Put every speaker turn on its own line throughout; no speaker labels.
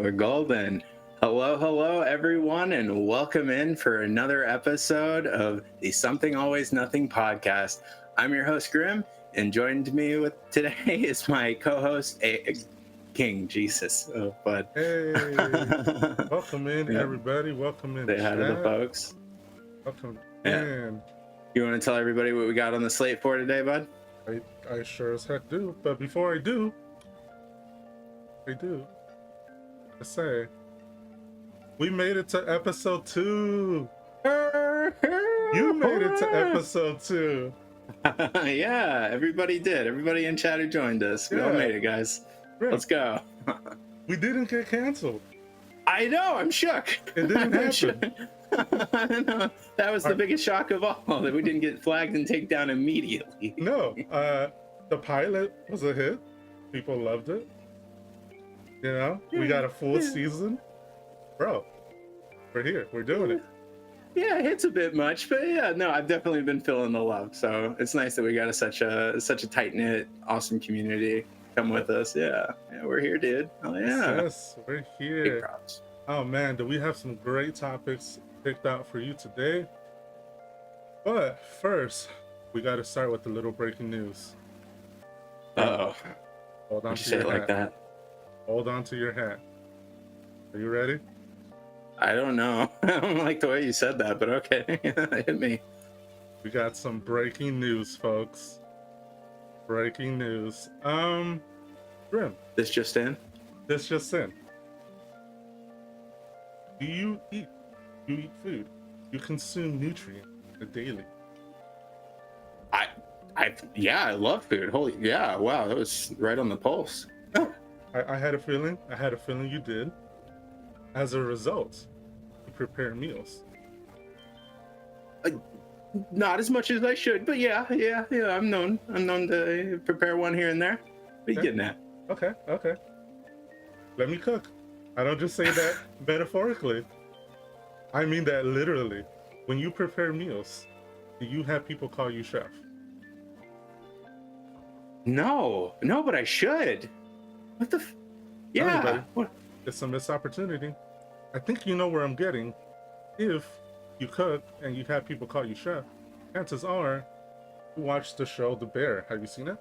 we're golden. Hello, hello, everyone, and welcome in for another episode of the Something Always Nothing podcast. I'm your host, Grim, and joined me with today is my co-host, King. Jesus, bud.
Hey, welcome in,
Yeah.
everybody. Welcome in,
Say hi to the
chat.
folks.
Welcome
Yeah.
in.
You want to tell everybody what we got on the slate for today, bud?
I sure as heck do. But before I do, I say, we made it to episode 2. You made it to episode 2.
Yeah, everybody did. Everybody in chat who joined us. We all
Yeah.
made it, guys.
Grim,
Let's go.
we didn't get canceled.
I know, I'm shook.
It didn't happen.
I know. That was the biggest shock of all, that we didn't get flagged and taken down immediately.
No, the pilot was a hit. People loved it. You know, we got a full season. Bro, we're here. We're doing it.
Yeah, it hits a bit much, but yeah, no, I've definitely been feeling the love. So it's nice that we got such a tight-knit, awesome community come with us. Yeah, we're here, dude. Oh yeah.
Yes, we're
Big
here.
props.
Oh man, do we have some great topics picked out for you today? But first, we got to start with the little breaking news.
Uh-oh.
Hold on
Why'd you
to
say
your
it like
hat.
that?
Hold on to your hat. Are you ready?
I don't know. I don't like the way you said that, but okay. Hit me.
We got some breaking news, folks. Breaking news. Grim,
This just in?
this just in. Do you eat? You eat food. You consume nutrients daily.
I love food. Holy, yeah, wow, that was right on the pulse.
I had a feeling. I had a feeling you did. As a result, you prepare meals.
Not as much as I should, but yeah. I'm known to prepare one here and there. What are you
Okay.
getting at?
Okay. Let me cook. I don't just say that metaphorically. I mean that literally. When you prepare meals, do you have people call you chef?
No, but I should. What the?
Tell me,
Yeah.
buddy.
What?
It's a missed opportunity. I think you know where I'm getting. If you cook and you have people call you chef, chances are you watched the show The Bear. Have you seen it?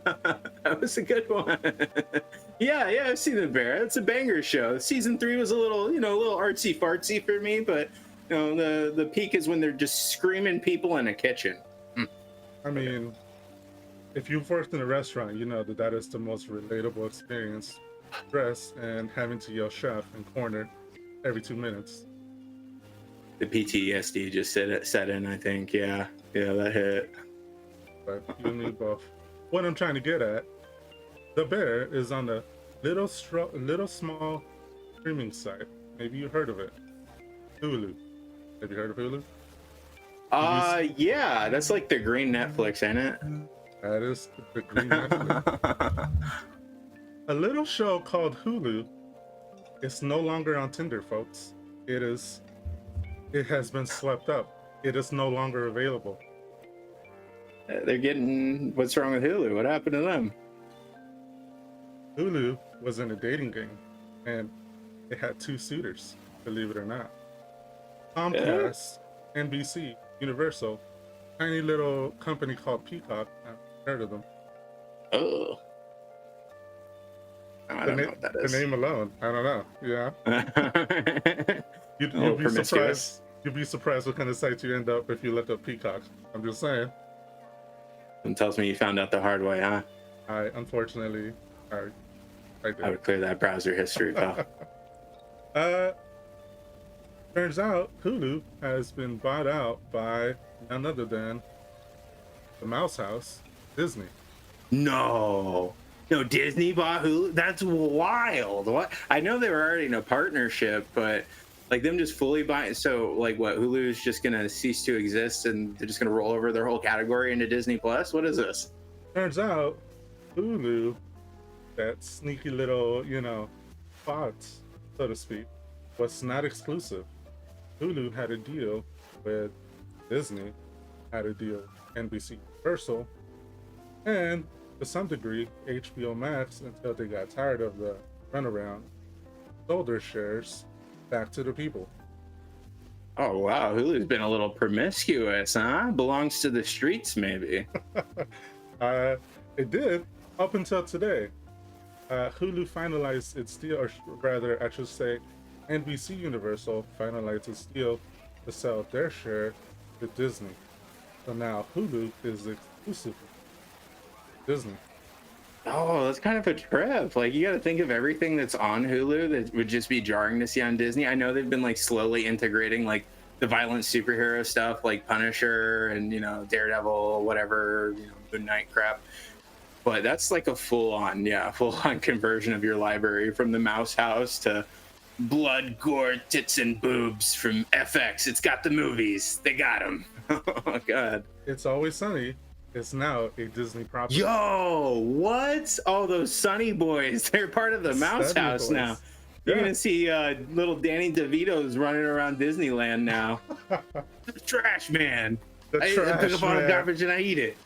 That was a good one. yeah, I've seen The Bear. It's a banger show. Season 3 was a little artsy fartsy for me, but the peak is when they're just screaming people in a kitchen.
I mean, if you've worked in a restaurant, you know that is the most relatable experience. Stress and having to yell chef and corner every 2 minutes.
The PTSD just set in, I think. Yeah, that hit.
But you and me both. What I'm trying to get at, The Bear is on a little small streaming site. Maybe you heard of it. Hulu. Have you heard of Hulu?
Yeah, that's like the green Netflix, ain't it?
That is the green Netflix. A little show called Hulu is no longer on Tinder, folks. It has been swept up. It is no longer available.
They're getting. What's wrong with Hulu? What happened to them?
Hulu was in a dating game, and it had 2 suitors, believe it or not. Comcast, NBC, Universal, tiny little company called Peacock. I've heard of them.
Oh. I don't know what that is.
The name alone, I don't know. Yeah. You'd be
promiscuous.
surprised. You'd be surprised what kind of site you end up if you look up Peacock. I'm just saying.
It tells me you found out the hard way, huh?
Unfortunately, I did.
I would clear that browser history, pal.
Turns out Hulu has been bought out by none other than the Mouse House, Disney.
No, Disney bought Hulu? That's wild. What? I know they were already in a partnership, but like them just fully buying. So like what? Hulu is just gonna cease to exist, and they're just gonna roll over their whole category into Disney Plus? What is this?
Turns out Hulu, that sneaky little, fox, so to speak, was not exclusive. Hulu had a deal with Disney, had a deal with NBC Universal, and to some degree HBO Max until they got tired of the runaround sold their shares back to the people.
Oh wow, Hulu's been a little promiscuous, huh? Belongs to the streets, maybe.
It did up until today. Hulu finalized its deal, or rather, I should say, NBC Universal finalized its deal to sell their share to Disney. So now Hulu is exclusive to Disney.
Oh, that's kind of a trip. Like, you got to think of everything that's on Hulu that would just be jarring to see on Disney. I know they've been like slowly integrating like the violent superhero stuff, like Punisher and Daredevil, whatever, Good Night crap. But that's like a full on conversion of your library from the Mouse House to blood, gore, tits, and boobs from FX. It's got the movies. They got them. Oh God.
It's Always Sunny is now a Disney property.
Yo, what? Oh, those Sunny Boys. They're part of the Mouse
Sunny
House
Boys.
now. You're going to see little Danny DeVito's running around Disneyland now. The trash man.
The
I
trash
pick up all the
man.
garbage and I eat it.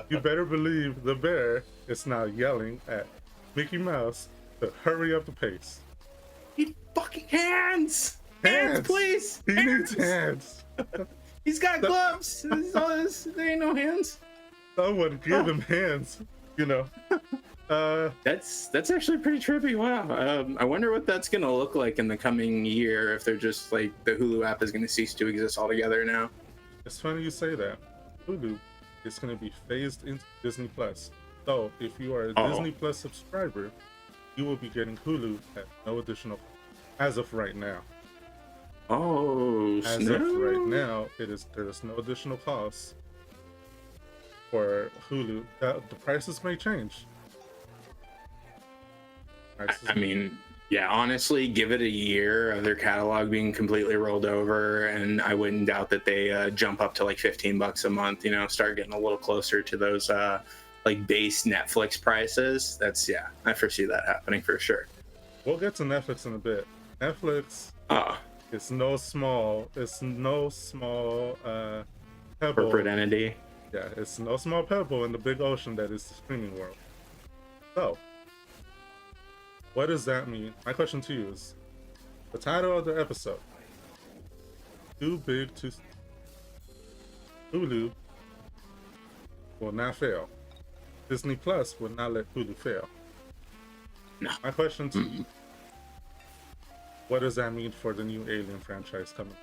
You better believe the bear is now yelling at Mickey Mouse to hurry up the pace.
Need fucking hands.
Hands,
please.
He needs hands.
He's got gloves. There ain't no hands.
Someone give him hands.
That's actually pretty trippy. Wow. I wonder what that's gonna look like in the coming year, if they're just like the Hulu app is gonna cease to exist altogether now.
It's funny you say that. Hulu is going to be phased into Disney Plus. So if you are a Disney Plus subscriber, you will be getting Hulu at no additional, as of right now.
Oh,
As of right now, there's no additional cost for Hulu. The prices may change.
I mean, yeah, honestly, give it a year of their catalog being completely rolled over, and I wouldn't doubt that they jump up to like $15 a month. Start getting a little closer to those like base Netflix prices. I foresee that happening for sure.
We'll get to Netflix in a bit. Netflix. It's no small pebble.
Corporate entity.
Yeah, it's no small pebble in the big ocean that is the streaming world. So, what does that mean? My question to you is, the title of the episode, Too Big to... Hulu will not fail. Disney Plus will not let Hulu fail.
No.
My question to you, what does that mean for the new Alien franchise coming?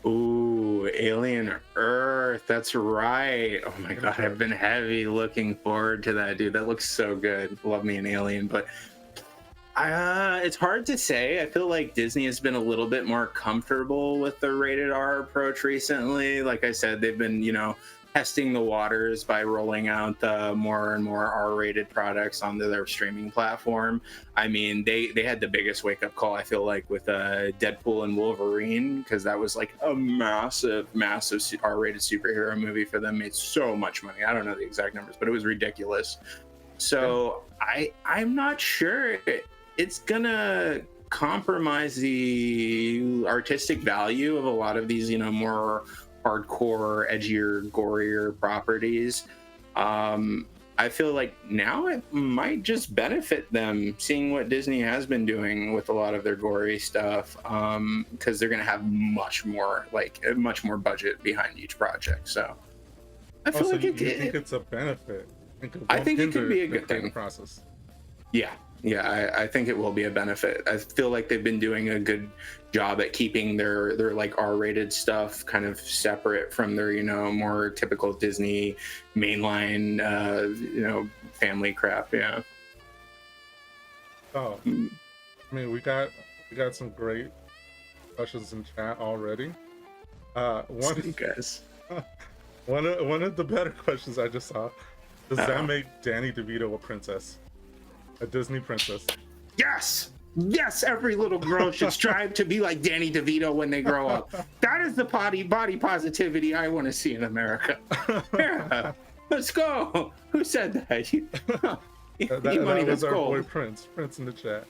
Ooh, Alien Earth. That's right. Oh my God, I've been heavy looking forward to that, dude. That looks so good. Love me an Alien, but it's hard to say. I feel like Disney has been a little bit more comfortable with the rated R approach recently. Like I said, they've been, testing the waters by rolling out more and more R-rated products onto their streaming platform. I mean, they had the biggest wake-up call, I feel like, with Deadpool and Wolverine, because that was like a massive R-rated superhero movie for them. Made so much money. I don't know the exact numbers, but it was ridiculous. So I'm not sure it's gonna compromise the artistic value of a lot of these, more hardcore, edgier, gorier properties. I feel like now it might just benefit them seeing what Disney has been doing with a lot of their gory stuff, because they're going to have much more budget behind each project. So I feel like
you think it's a benefit.
I think it could be a good thing.
Process.
Yeah, I think it will be a benefit. I feel like they've been doing a good job at keeping their like R-rated stuff kind of separate from their, more typical Disney mainline, family crap. Yeah.
Oh, I mean, we got some great questions in chat already. One of the better questions I just saw. Does that make Danny DeVito a princess? A Disney princess?
Yes, every little girl should strive to be like Danny DeVito when they grow up. That is the body positivity I want to see in America. Yeah, let's go. Who said that?
That was our boy Prince in the chat.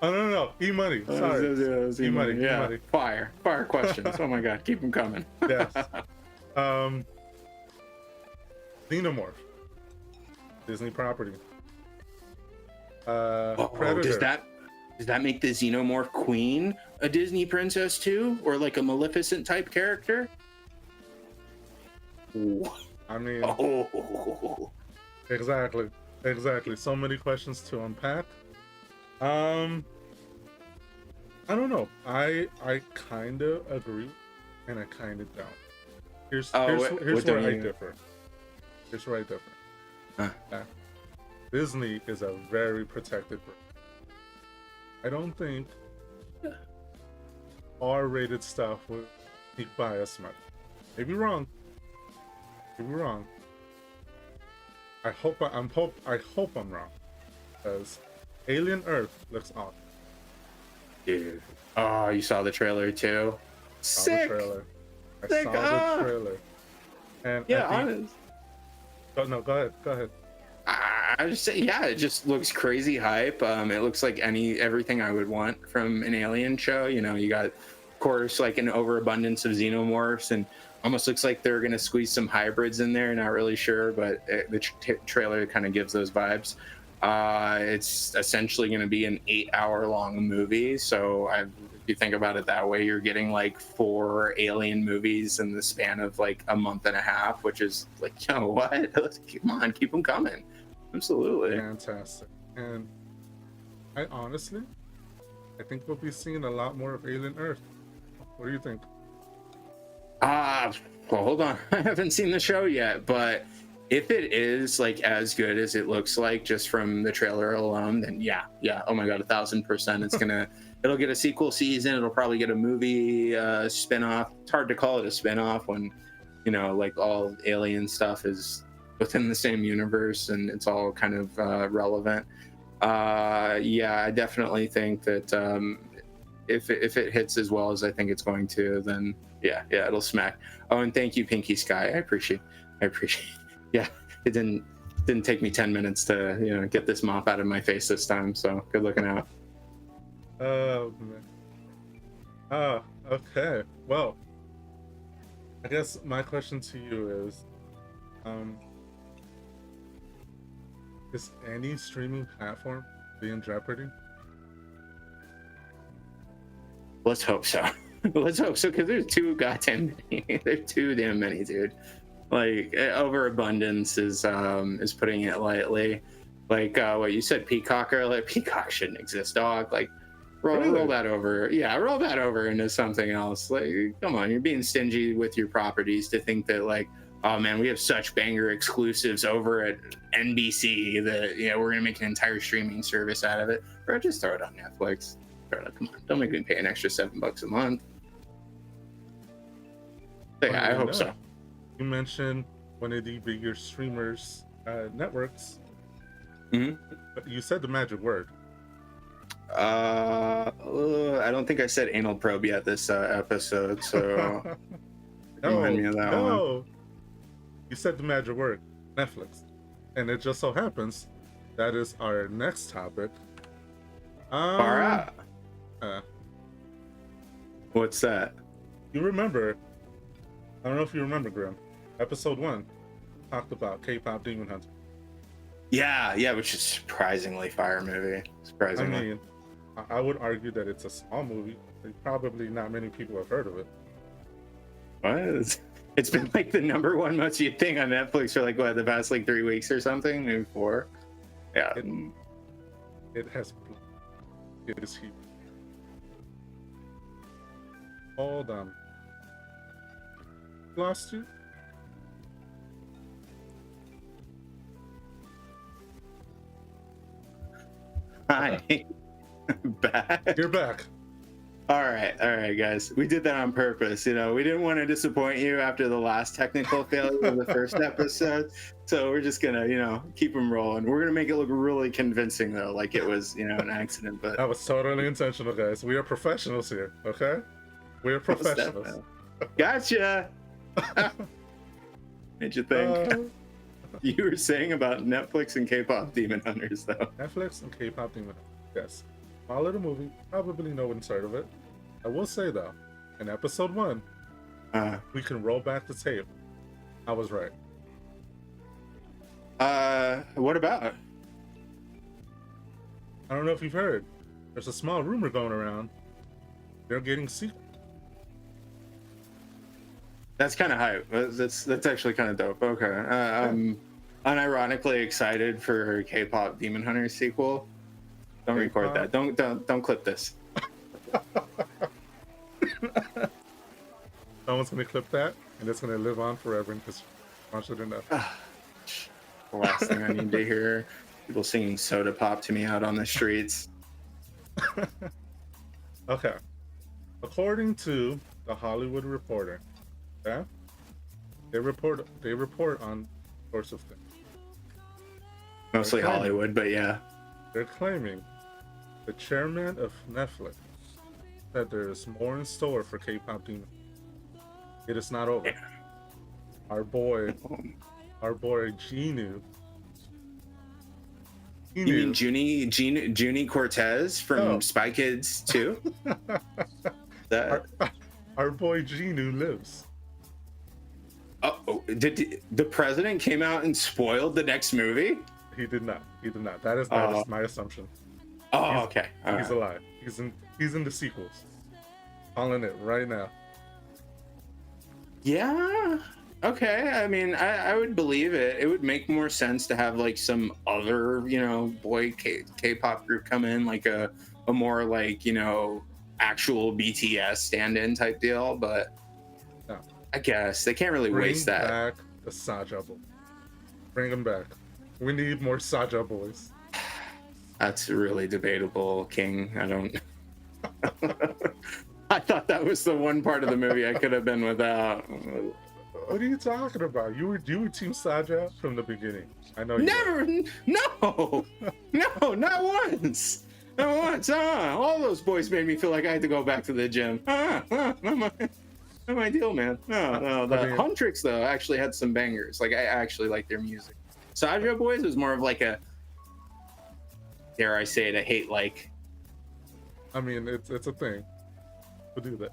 Oh no, E-Money. Sorry, E-Money.
Yeah, fire questions. Oh my God, keep them coming.
Yes. Xenomorph, Disney property.
Oh,
Predator.
does that make the Xenomorph Queen a Disney princess too, or like a Maleficent type character? Ooh.
I mean,
Oh,
exactly, exactly. So many questions to unpack. Um, I don't know. I kind of agree, and I kind of don't. Here's
what
where
don't
I
you?
differ. Here's where I differ.
Huh.
Disney is a very protected brand. I don't think R-rated stuff would sneak by us much. Maybe wrong. Maybe wrong. I hope I'm wrong, because Alien Earth looks awesome.
Dude. Oh, you saw the trailer too?
Saw the
Sick.
trailer. I
Sick.
saw the trailer, and
Yeah,
at the
honest.
oh, no, go ahead.
I just say, yeah, it just looks crazy hype. It looks like everything I would want from an Alien show. You know, you got, of course, like an overabundance of xenomorphs, and almost looks like they're gonna squeeze some hybrids in there. Not really sure, but the trailer kind of gives those vibes. It's essentially going to be an 8-hour long movie. So if you think about it that way, you're getting like 4 Alien movies in the span of like a month and a half, which is like, yo, what? Come on, keep them coming. Absolutely.
Fantastic. And I think we'll be seeing a lot more of Alien Earth. What do you think?
Well, hold on. I haven't seen the show yet, but if it is like as good as it looks like just from the trailer alone, then yeah. Oh my god, 1,000%. It'll get a sequel season. It'll probably get a movie spinoff. It's hard to call it a spinoff when, you know, like all Alien stuff is within the same universe and it's all kind of relevant. Yeah, I definitely think that if it hits as well as I think it's going to, then yeah, it'll smack. Oh, and thank you, Pinky Sky. I appreciate. Yeah, it didn't take me 10 minutes to get this mop out of my face this time. So good looking out.
Oh man. Okay. Well, I guess my question to you is any streaming platform in jeopardy?
Let's hope so. Let's hope so, because there's too goddamn many. There's too damn many, dude. Like overabundance is putting it lightly. Like what you said, Peacock earlier. Peacock shouldn't exist, dog. Like roll that over. Yeah, roll that over into something else. Like, come on, you're being stingy with your properties to think that like, oh man, we have such banger exclusives over at NBC that we're gonna make an entire streaming service out of it. Or just throw it on Netflix. Come on, don't make me pay an extra $7 a month. But yeah, I hope so.
You mentioned one of the bigger streamers networks.
Mm-hmm.
But you said the magic word.
I don't think I said anal probe yet this episode, so remind me of that one.
You said the magic word, Netflix, and it just so happens that is our next topic.
Far out. What's that?
You remember? I don't know if you remember, Grim. Episode 1 talked about K-pop Demon Hunter.
Yeah, which is surprisingly fire movie. Surprisingly.
I mean, I would argue that it's a small movie. Probably not many people have heard of it.
What? It's been like the #1 most viewed thing on Netflix for like what, the past like 3 weeks or something, maybe 4. Yeah.
It has. It is huge. Hold on. Lost you?
Hi. Back.
You're back.
All right, guys. We did that on purpose. We didn't want to disappoint you after the last technical failure of the first episode. So we're just gonna, keep them rolling. We're gonna make it look really convincing though, like it was, an accident. But
that was totally intentional, guys. We are professionals here, okay? We are professionals.
Gotcha. What'd you think? You were saying about Netflix and K-pop Demon Hunters, though.
Netflix and K-pop Demon Hunters. Yes. Small little movie. Probably no one's heard of it. I will say though, in episode 1, we can roll back the tape. I was right.
What about?
I don't know if you've heard. There's a small rumor going around. They're getting sequels.
That's kind of hype. That's actually kind of dope. Okay, I'm unironically excited for K-pop Demon Hunter sequel. Don't record that. Don't clip this.
Someone's gonna clip that, and it's gonna live on forever because watched it enough.
The last thing I need to hear, people singing Soda Pop to me out on the streets.
Okay. According to the Hollywood Reporter, yeah, they report on sorts of things.
Mostly Hollywood, but yeah.
They're claiming the chairman of Netflix said there is more in store for K-pop Demon. It is not over.
Yeah.
Our boy Genu.
You mean Junie Cortez from Spy Kids 2?
Our boy Genu lives.
Oh, did the president came out and spoiled the next movie?
He did not. That is my assumption.
Oh, okay.
He's alive. He's in the sequels. Calling it right now.
Yeah. Okay. I mean, I would believe it. It would make more sense to have like some other, boy K-pop group come in, like a more like, actual BTS stand-in type deal. But
no.
I guess they can't really waste that.
Bring back the Saja boys. Bring them back. We need more Saja boys.
That's really debatable, King. I don't. I thought that was the one part of the movie I could have been without.
What are you talking about? You were Team Saja from the beginning. I know you
never. No, not once. Not once. All those boys made me feel like I had to go back to the gym. Not my deal, man. No. The Huntrix though actually had some bangers. Like I actually like their music. Saja boys was more of like a, dare I say it, a hate like.
I mean, it's a thing. We'll do that.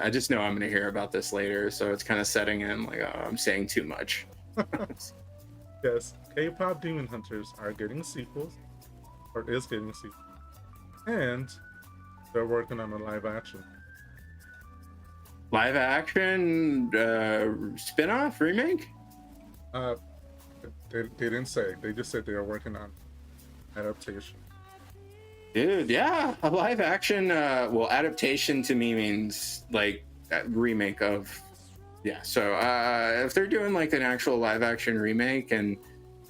I just know I'm going to hear about this later, so it's kind of setting in like, oh, I'm saying too much.
Yes, K-pop Demon Hunters are getting sequels, or is getting sequels, and they're working on a live action.
Live action spin-off remake?
They didn't say. They just said they are working on adaptation.
Dude, yeah, a live action. Adaptation to me means like a remake of. Yeah, so if they're doing like an actual live action remake, and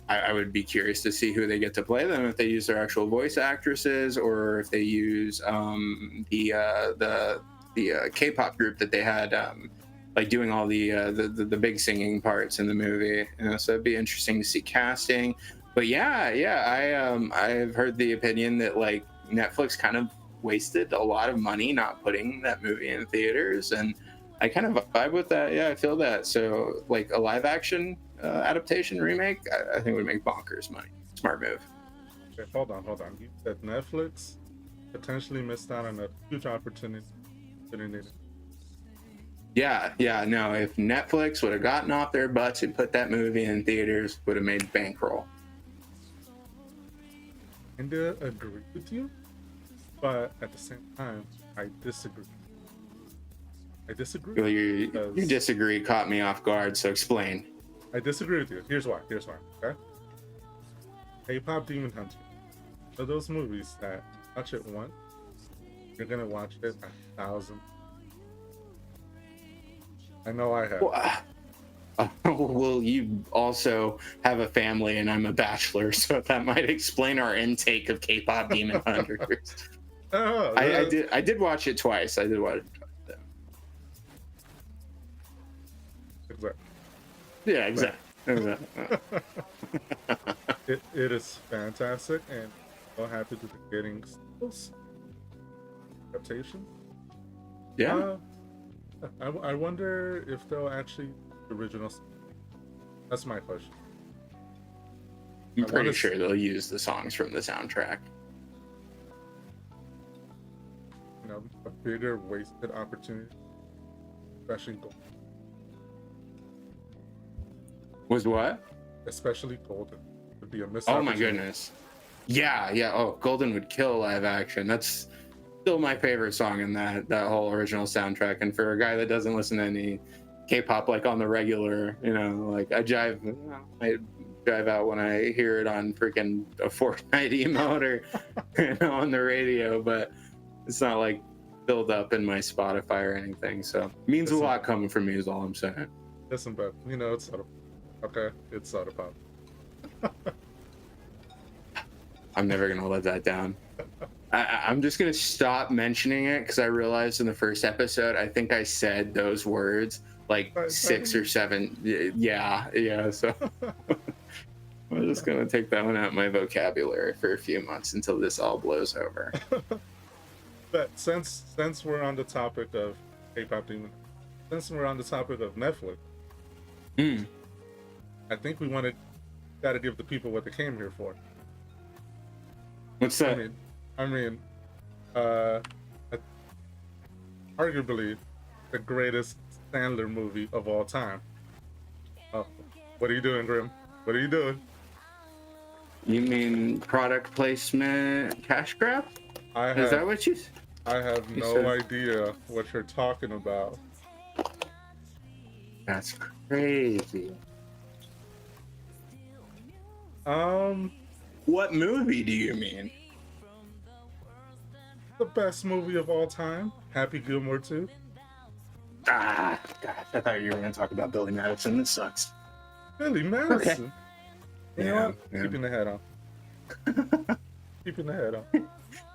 I would be curious to see who they get to play them. If they use their actual voice actresses, or if they use the K-pop group that they had, like doing all the big singing parts in the movie. So it'd be interesting to see casting. But yeah, I've heard the opinion that like Netflix kind of wasted a lot of money not putting that movie in theaters, and I kind of vibe with that. Yeah, I feel that. So like a live action adaptation remake, I think would make bonkers money. Smart move.
Okay, hold on. You said Netflix potentially missed out on a huge opportunity.
Yeah, no. If Netflix would have gotten off their butts and put that movie in theaters, would have made bankroll.
I agree with you, but at the same time, I disagree.
Well, your disagree caught me off guard, so explain.
I disagree with you. Here's why. Okay. K-pop Demon Hunter. So those movies that watch it once, you're gonna watch it 1,000. I know I have.
Well, you also have a family, and I'm a bachelor, so that might explain our intake of K-pop Demon Hunters. I did watch it twice.
Exactly.
Yeah, exactly.
It is fantastic, and so happy to be getting adaptation.
Yeah.
I wonder if they'll actually original. That's my question.
I'm pretty sure they'll use the songs from the soundtrack.
A bigger wasted opportunity, especially Golden.
Was what?
Especially Golden would be a missed
Oh my
opportunity.
goodness. Yeah. Oh, Golden would kill live action. That's still my favorite song in that whole original soundtrack. And for a guy that doesn't listen to any K-pop like on the regular, like I drive out when I hear it on freaking a Fortnite emote or on the radio, but it's not like build up in my Spotify or anything. So it means a lot coming from me is all I'm saying.
Listen, but it's soda. Okay, it's soda pop.
I'm never gonna let that down. I'm just gonna stop mentioning it because I realized in the first episode I think I said those words like 6 or 7. Yeah. So I'm just gonna take that one out of my vocabulary for a few months until this all blows over.
But since we're on the topic of K-pop demon, since we're on the topic of Netflix, I think we got to give the people what they came here for.
What's that?
Arguably the greatest Sandler movie of all time. Oh, what are you doing, Grim? What are you doing?
You mean product placement cash grab? Is that what you?
I have no idea what you're talking about.
That's crazy. What movie do you mean?
The best movie of all time, Happy Gilmore 2.
Ah, gosh, I thought you were going to talk about Billy Madison. This sucks.
Billy Madison?
Okay.
You know what? Keeping the head on. Keeping the head on.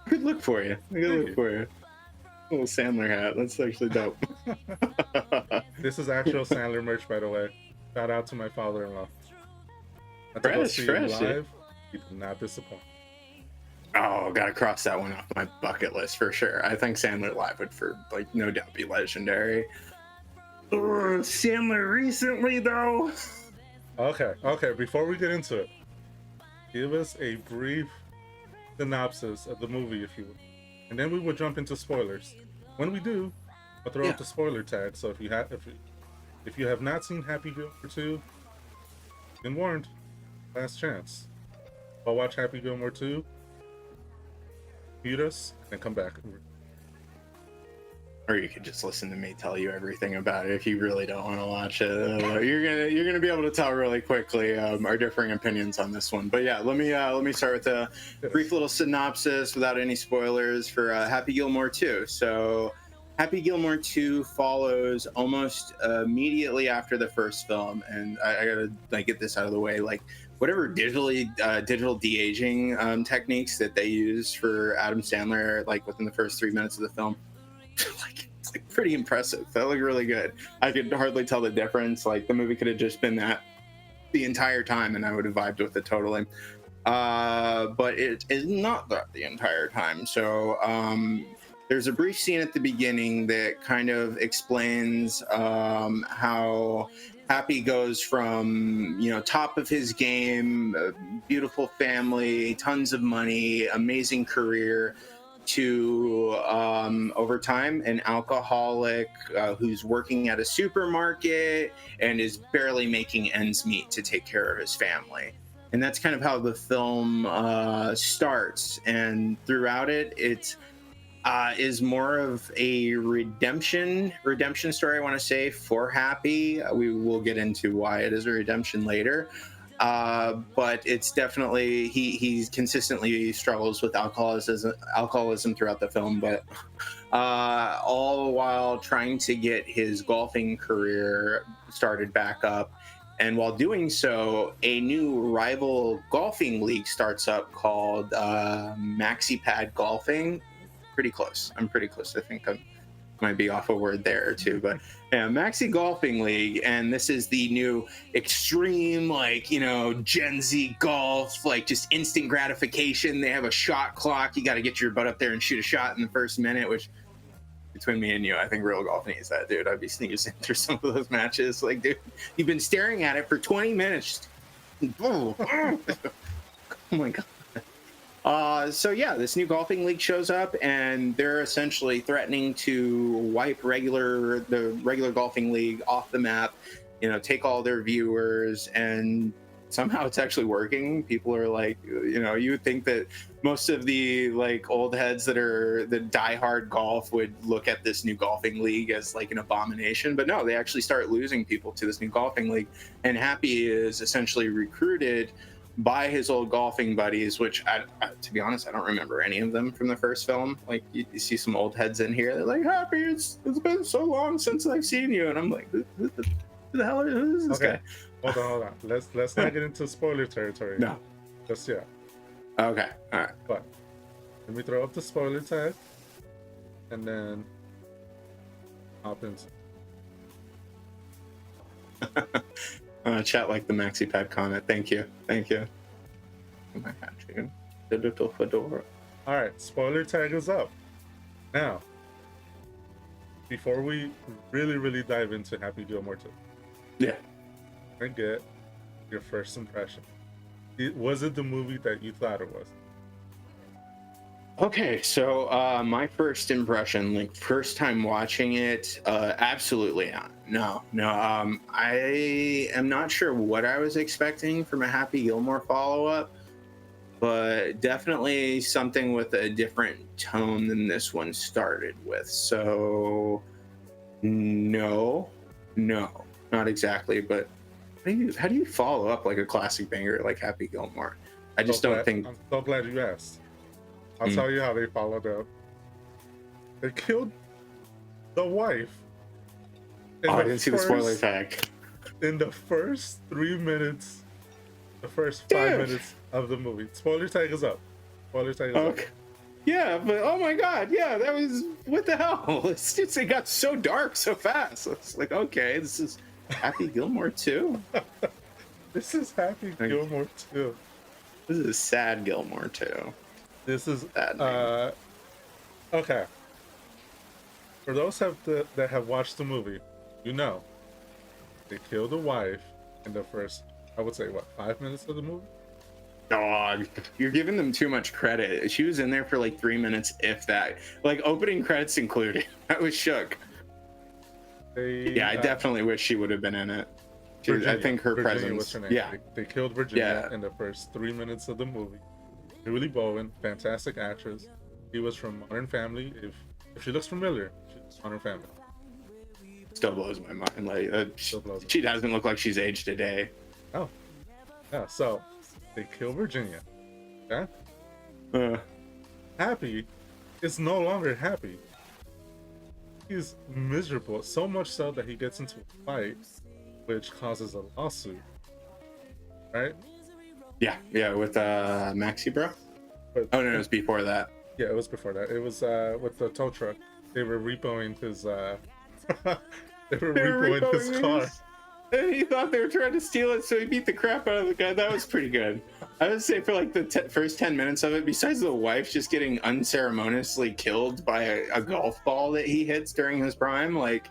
Good look for you. Good look for you. Little Sandler hat. That's actually dope.
This is actual Sandler merch, by the way. Shout out to my father-in-law.
Fresh.
Live, he did not disappoint.
Oh, gotta cross that one off my bucket list for sure. I think Sandler live would, no doubt, be legendary. Sandler recently, though.
Okay. Before we get into it, give us a brief synopsis of the movie, if you would, and then we will jump into spoilers. When we do, I'll throw out the spoiler tag. So if you have not seen Happy Gilmore 2, you've been warned. Last chance. I'll watch Happy Gilmore 2. Mute us and come back.
Or you could just listen to me tell you everything about it if you really don't want to watch it. You're gonna be able to tell really quickly our differing opinions on this one. But yeah, let me start with a brief little synopsis without any spoilers for Happy Gilmore 2. So Happy Gilmore 2 follows almost immediately after the first film, and I gotta get this out of the way. Whatever digital de-aging techniques that they use for Adam Sandler, within the first 3 minutes of the film, it's pretty impressive. That looked really good. I could hardly tell the difference. The movie could have just been that the entire time, and I would have vibed with it totally. But it is not that the entire time. So there's a brief scene at the beginning that kind of explains how Happy goes from, top of his game, beautiful family, tons of money, amazing career, to over time an alcoholic who's working at a supermarket and is barely making ends meet to take care of his family. And that's kind of how the film starts. And throughout it, is more of a redemption story, I want to say, for Happy. We will get into why it is a redemption later. But it's definitely he consistently struggles with alcoholism throughout the film, but all while trying to get his golfing career started back up. And while doing so, a new rival golfing league starts up called Maxi Pad Golfing. Pretty close. I'm pretty close. I think I might be off a word there or two, but yeah, Maxi Golfing League, and this is the new extreme, Gen Z golf, just instant gratification. They have a shot clock. You got to get your butt up there and shoot a shot in the first minute, which, between me and you, I think real golf needs that, dude. I'd be sneezing through some of those matches. Dude, you've been staring at it for 20 minutes. Oh my God. So yeah, this new golfing league shows up, and they're essentially threatening to wipe the regular golfing league off the map, take all their viewers, and somehow it's actually working. People are like, you would think that most of the like old heads that are the diehard golf would look at this new golfing league as like an abomination, but no, they actually start losing people to this new golfing league. And Happy is essentially recruited by his old golfing buddies, which to be honest, I don't remember any of them from the first film. Like you see some old heads in here, they're like, Happy, it's been so long since I've seen you, and I'm like, who the hell is this guy?
Hold on. Let's not get into spoiler territory.
No.
Just yet.
Okay. All right.
But let me throw up the spoiler tag, and then hop into.
Chat like the maxi pad comment. Thank you. Oh my God, chicken. The little fedora.
All right, spoiler tag is up. Now, before we really dive into Happy Gilmore 2,
yeah,
I get your first impression. Was it the movie that you thought it was?
Okay, so my first impression, like first time watching it, absolutely not. No. I am not sure what I was expecting from a Happy Gilmore follow-up, but definitely something with a different tone than this one started with. So no, not exactly. But how do you follow up like a classic banger like Happy Gilmore? I just don't think.
I'm so glad you asked. I'll tell you how they followed up. They killed the wife.
I didn't see the spoiler tag.
In the first 3 minutes, the first 5 minutes of the movie. Spoiler tag is up. Up.
Yeah, but oh my God, yeah, that was, what the hell? It got so dark so fast. It's like, okay, this is Happy Gilmore 2?
This is Happy Gilmore 2.
This is Sad Gilmore 2.
This is okay. For those that have watched the movie, they killed the wife in the first, I would say, 5 minutes of the movie.
Dog, you're giving them too much credit. She was in there for like 3 minutes, if that. Like opening credits included. I was shook. I definitely wish she would have been in it. I think her
Virginia
presence.
Was her name.
Yeah,
they killed Virginia in the first 3 minutes of the movie. Julie Bowen, fantastic actress. She was from Modern Family. If she looks familiar, she's Modern Family.
Still blows my mind. Like she doesn't look like she's aged a day.
Oh, yeah. So they kill Virginia. Yeah. Happy is no longer happy. He's miserable. So much so that he gets into a fight, which causes a lawsuit. Right.
Yeah, with Maxi Bro. Oh no, it was before that.
Yeah, it was before that. It was with the tow truck. They were repoing his. They were repoing his car.
And he thought they were trying to steal it, so he beat the crap out of the guy. That was pretty good. I would say for like the first 10 minutes of it, besides the wife just getting unceremoniously killed by a golf ball that he hits during his prime, like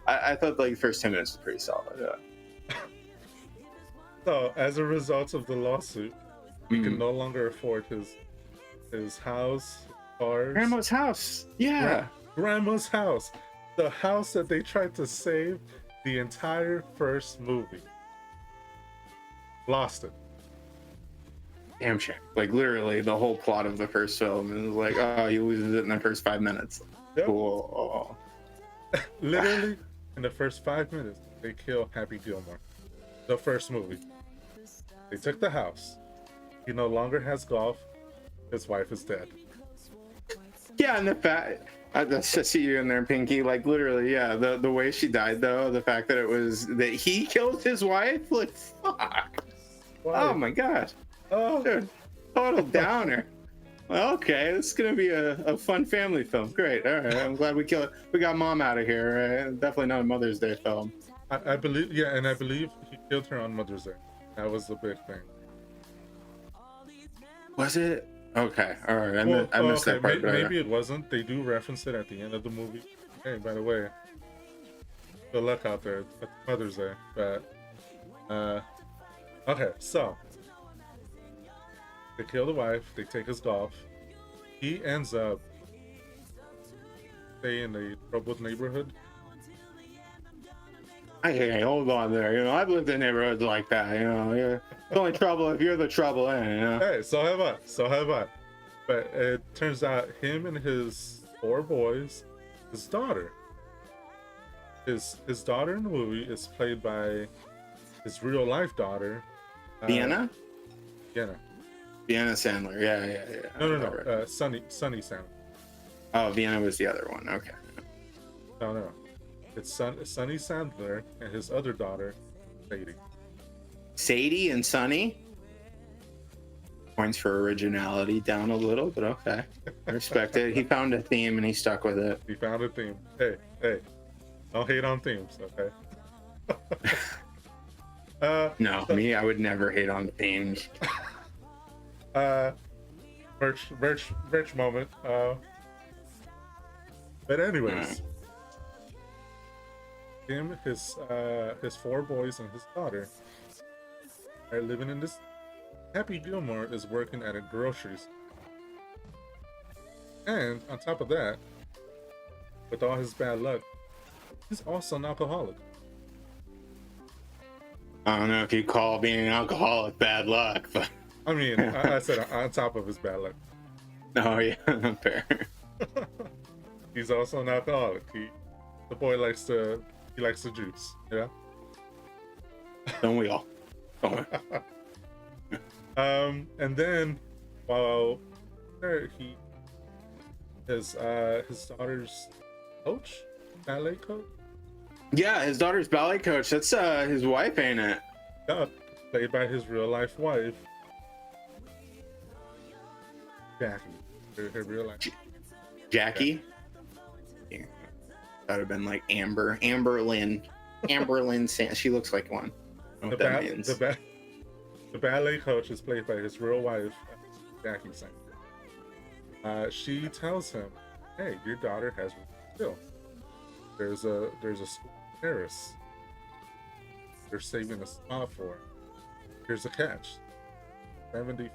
I thought like the first 10 minutes was pretty solid. Yeah.
So, as a result of the lawsuit, he can no longer afford his house, cars.
Grandma's house. Yeah.
Grandma's house. The house that they tried to save the entire first movie. Lost it.
Damn shame. Like literally the whole plot of the first film is like, oh, you lose it in the first 5 minutes.
Yep.
Cool.
Literally, in the first 5 minutes, they kill Happy Gilmore. The first movie. They took the house. He no longer has golf. His wife is dead.
Yeah, and the fact I see you in there, Pinky. Like literally, yeah. The way she died, though, the fact that it was that he killed his wife, like fuck. Why? Oh my god.
Oh,
dude, total downer. Well, okay, this is gonna be a fun family film. Great. All right, I'm glad we got mom out of here. Right? Definitely not a Mother's Day film.
I believe, yeah, and I believe he killed her on Mother's Day. That was the big thing.
Was it? Okay, all right. I missed that part.
Maybe it wasn't. They do reference it at the end of the movie. Hey, by the way, good luck out there at Mother's Day. But okay, so they kill the wife. They take his golf. He ends up staying in a troubled neighborhood.
Hey, hold on there. I've lived in neighborhoods like that. Yeah. only trouble if you're the trouble, you know?
Hey, so have I. So have I. But it turns out him and his 4 boys, his daughter. His daughter in the movie is played by his real life daughter.
Vienna?
Vienna.
Vienna Sandler. Yeah.
No. Sunny Sandler.
Oh, Vienna was the other one. Okay.
No. It's Sunny Sandler and his other daughter, Sadie.
Sadie and Sunny? Points for originality down a little, but okay. I respect it. He found a theme and he stuck with it.
He found a theme. Hey. Don't hate on themes, okay?
No, me, I would never hate on themes.
Merch moment. But anyways, him, his 4 boys and his daughter are living in this. Happy Gilmore is working at a grocery store. And on top of that, with all his bad luck, he's also an alcoholic.
I don't know if you call being an alcoholic bad luck, but
I mean, I said on top of his bad luck.
oh yeah, fair.
He's also an alcoholic. The boy likes the juice, yeah.
Don't we all? Don't we?
And then while there, his daughter's ballet coach.
Yeah, his daughter's ballet coach. That's his wife, ain't it?
Yeah, played by his real life wife, Jackie. Her real life.
Jackie. Yeah. That would have been like Amber Lynn. She looks like one. I don't know what that means.
The ballet coach is played by his real wife, Jackie Sandler. She tells him, "Hey, your daughter has skill. There's a school in Paris. They're saving a spot for her. Here's a catch: $75."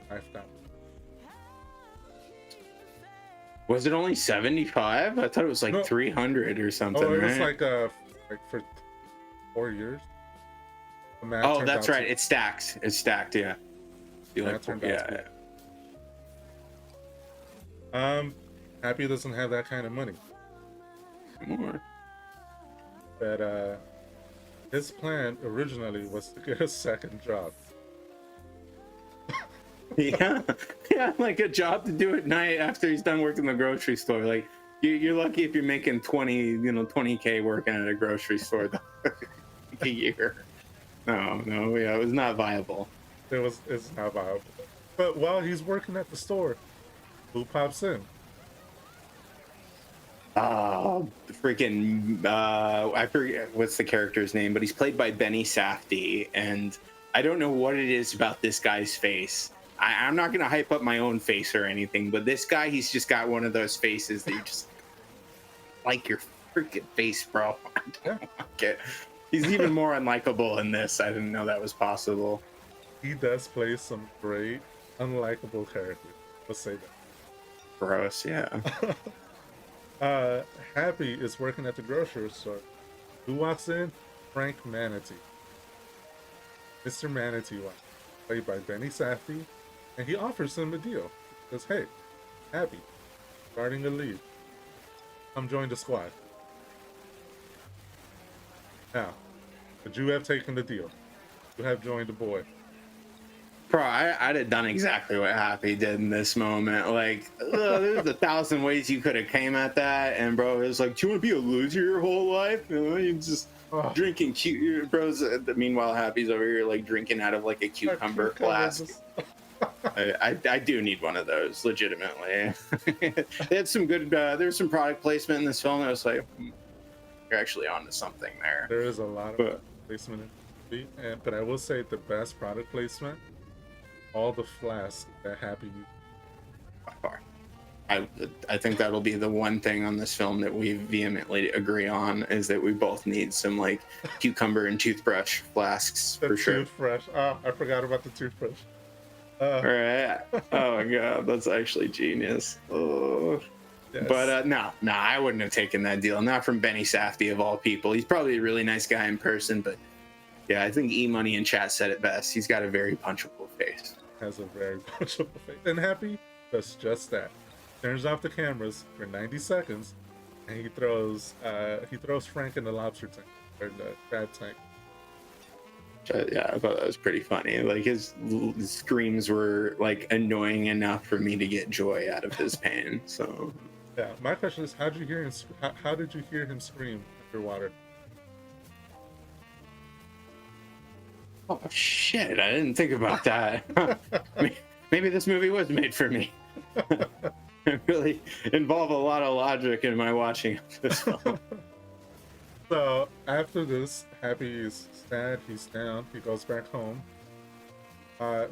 Was it only 75? I thought it was like 300 or something.
Oh, it was
right?
like for 4 years.
Oh, that's right. It's stacked. Yeah.
Happy doesn't have that kind of money.
More.
But his plan originally was to get a second job.
Yeah, like a job to do at night after he's done working in the grocery store. Like you're lucky if you're making 20K working at a grocery store a year. No, yeah, it was not viable.
It's not viable. But while he's working at the store, who pops in?
Freaking I forget what's the character's name, but he's played by Benny Safdie, and I don't know what it is about this guy's face. I'm not gonna hype up my own face or anything, but this guy, he's just got one of those faces that you just like your freaking face, bro. I don't like it. He's even more unlikable in this. I didn't know that was possible.
He does play some great unlikable characters. Let's say that.
Gross, yeah.
Happy is working at the grocery store. Who walks in? Frank Manatee. Mr. Manatee walks, played by Benny Safdie, and he offers him a deal. He says, "Hey, Happy, starting a leave. Come join the squad." Now, would you have taken the deal? You have joined the boy.
Bro, I'd have done exactly what Happy did in this moment. Like, there's 1,000 ways you could have came at that, and bro, it was like, do you want to be a loser your whole life? You just drinking cute bros. Meanwhile, Happy's over here like drinking out of like a cucumber flask. I do need one of those, legitimately. They had some good. There's some product placement in this film. I was like, you're actually onto something there.
There is a lot of placement in the movie, but I will say the best product placement. All the flasks that Happy used.
By far. I think that'll be the one thing on this film that we vehemently agree on, is that we both need some like cucumber and toothbrush flasks for sure.
Toothbrush. Oh, I forgot about the toothbrush.
All right. Oh my god, that's actually genius. Oh. Yes. But no, I wouldn't have taken that deal. Not from Benny Safdie of all people. He's probably a really nice guy in person, but Yeah, I think E Money in chat said it best. He's got a very punchable face.
Has a very punchable face. And Happy does just that. Turns off the cameras for 90 seconds, and he throws Frank in the lobster tank or the crab tank.
Yeah, I thought that was pretty funny. Like his screams were like annoying enough for me to get joy out of his pain. So
yeah, my question is, how did you hear him? How did you hear him scream underwater?
oh shit, I didn't think about that. Maybe this movie was made for me. I really involve a lot of logic in my watching of this film.
So after this, Happy is sad. He's down. He goes back home.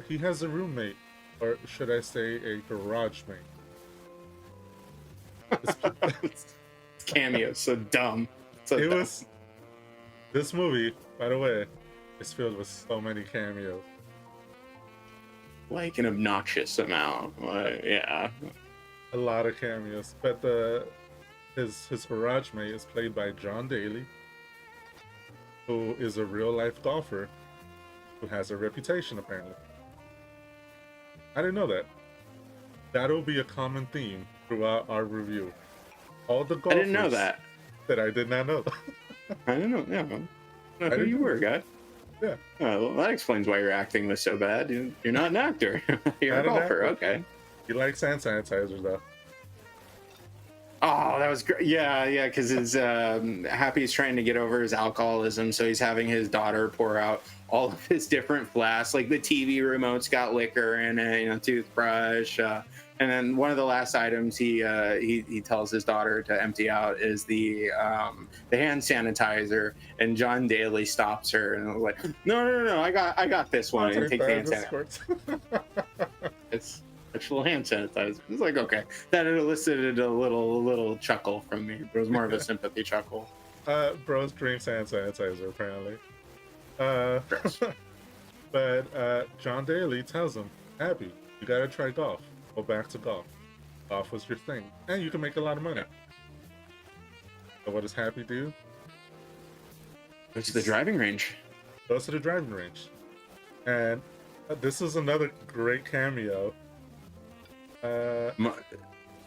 He has a roommate, or should I say, a garage mate.
Cameo, so dumb. So
it
dumb.
was. This movie, by the way, is filled with so many cameos.
Like an obnoxious amount. Yeah.
A lot of cameos, but his garage mate is played by John Daly, who is a real life golfer who has a reputation apparently. I didn't know that. That'll be a common theme throughout our review. All the golfers.
I didn't know that.
That I did not know.
I didn't know. Yeah. I know who you were, guy.
Yeah.
Well, that explains why your acting was so bad. You're not an actor. You're
Not
a
an
golfer.
actor.
Okay.
You like hand sanitizer though.
Oh, that was great. Yeah, because his Happy's trying to get over his alcoholism, so he's having his daughter pour out all of his different flasks. Like the TV remote's got liquor in it, toothbrush, and then one of the last items he tells his daughter to empty out is the hand sanitizer, and John Daly stops her and was like, no, I got this one, and take the hand sanitizer. It's actual hand sanitizer. It's like, okay, that elicited a little chuckle from me, but it was more of a sympathy chuckle.
Bro's dreams hand sanitizer apparently. But John Daly tells him, Happy, you gotta try golf. Go back to golf. Golf was your thing, and you can make a lot of money. So what does Happy do?
Goes to the driving range.
Goes to the driving range, and this is another great cameo.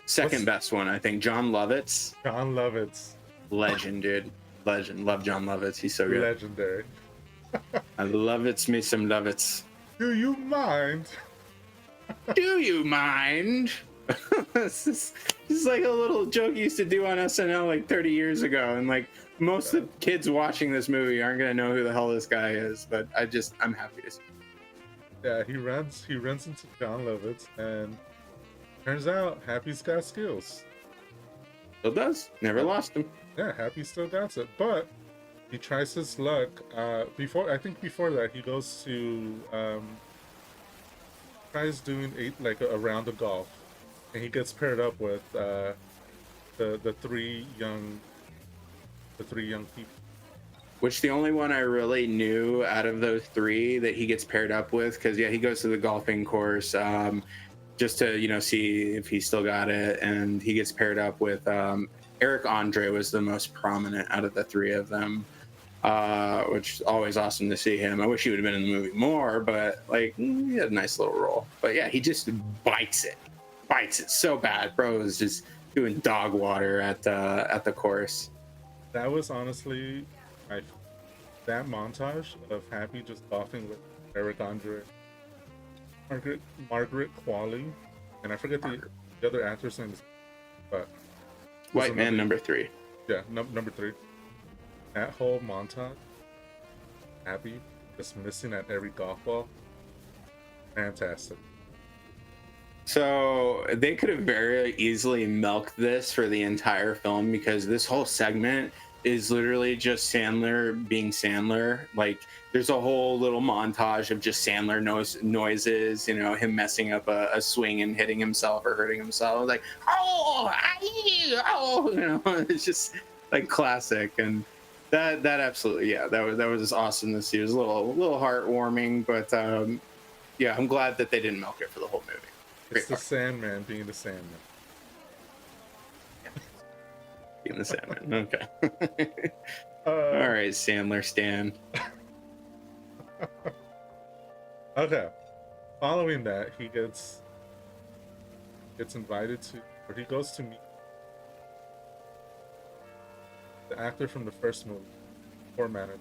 Second best one, I think. John Lovitz.
John Lovitz.
Legend, dude. Legend. Love John Lovitz. He's so good.
Legendary.
I love it's me some Lovitz.
Do you mind?
Do you mind? This is like a little joke you used to do on SNL like 30 years ago, and like most of the kids watching this movie aren't gonna know who the hell this guy is, but I'm happy to see.
Yeah, he runs into John Lovitz, and turns out Happy's got skills.
Still does. Never lost him.
Yeah, Happy still got it, but he tries his luck. Before that, he goes to tries doing a round of golf, and he gets paired up with the three young people.
Which the only one I really knew out of those three that he gets paired up with, because he goes to the golfing course just to see if he still got it, and he gets paired up with Eric Andre was the most prominent out of the three of them, which is always awesome to see him. I wish he would have been in the movie more, but he had a nice little role. But yeah, he just bites it so bad. Bro is just doing dog water at the course.
That was honestly that montage of Happy just golfing with Eric Andre, Margaret Qualley, and I forget the other actor's name, but
White Man number 3.
Yeah, number 3. That whole montage, Happy just missing at every golf ball. Fantastic.
So they could have very easily milked this for the entire film, because this whole segment is literally just Sandler being Sandler. Like, there's a whole little montage of just Sandler noises, him messing up a swing and hitting himself or hurting himself. Like, it's just like classic. And that absolutely, yeah, that was awesome to see. It was a little heartwarming, but yeah, I'm glad that they didn't milk it for the whole movie.
It's the Sandman being the Sandman.
Being the Sandman. Okay. All right, Sandler Stan.
Okay. Following that, he gets invited to, or he goes to meet the actor from the first movie, poor manager.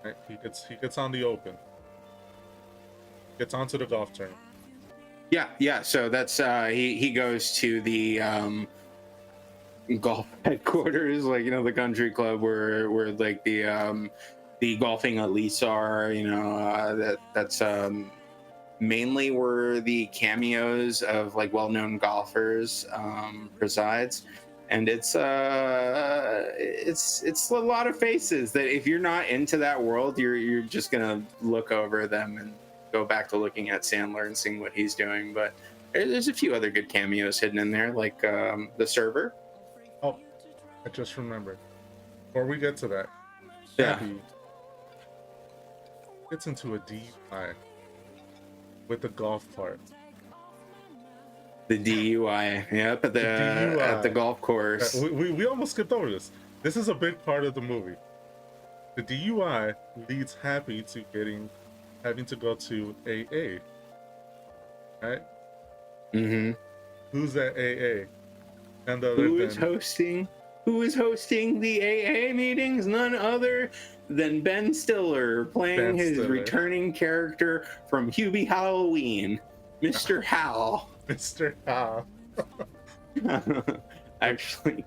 Right? He gets on the open, gets onto the golf tournament.
Yeah. So that's he goes to the golf headquarters, like the country club where like the golfing elites are. That's mainly where the cameos of like well-known golfers presides, and it's a lot of faces that if you're not into that world, you're just gonna look over them and go back to looking at Sandler and seeing what he's doing. But there's a few other good cameos hidden in there, like the server.
Oh, I just remembered. Before we get to that,
Yeah.
Happy gets into a DUI with the golf cart.
The DUI, yep, at the golf course.
We almost skipped over this. This is a big part of the movie. The DUI leads Happy to having to go to AA. Right?
Mm-hmm.
Who's at AA? And
Who is hosting the AA meetings? None other than Ben Stiller, playing his returning character from Hubie Halloween, Mr. Hal.
Mr. Hal.
Actually,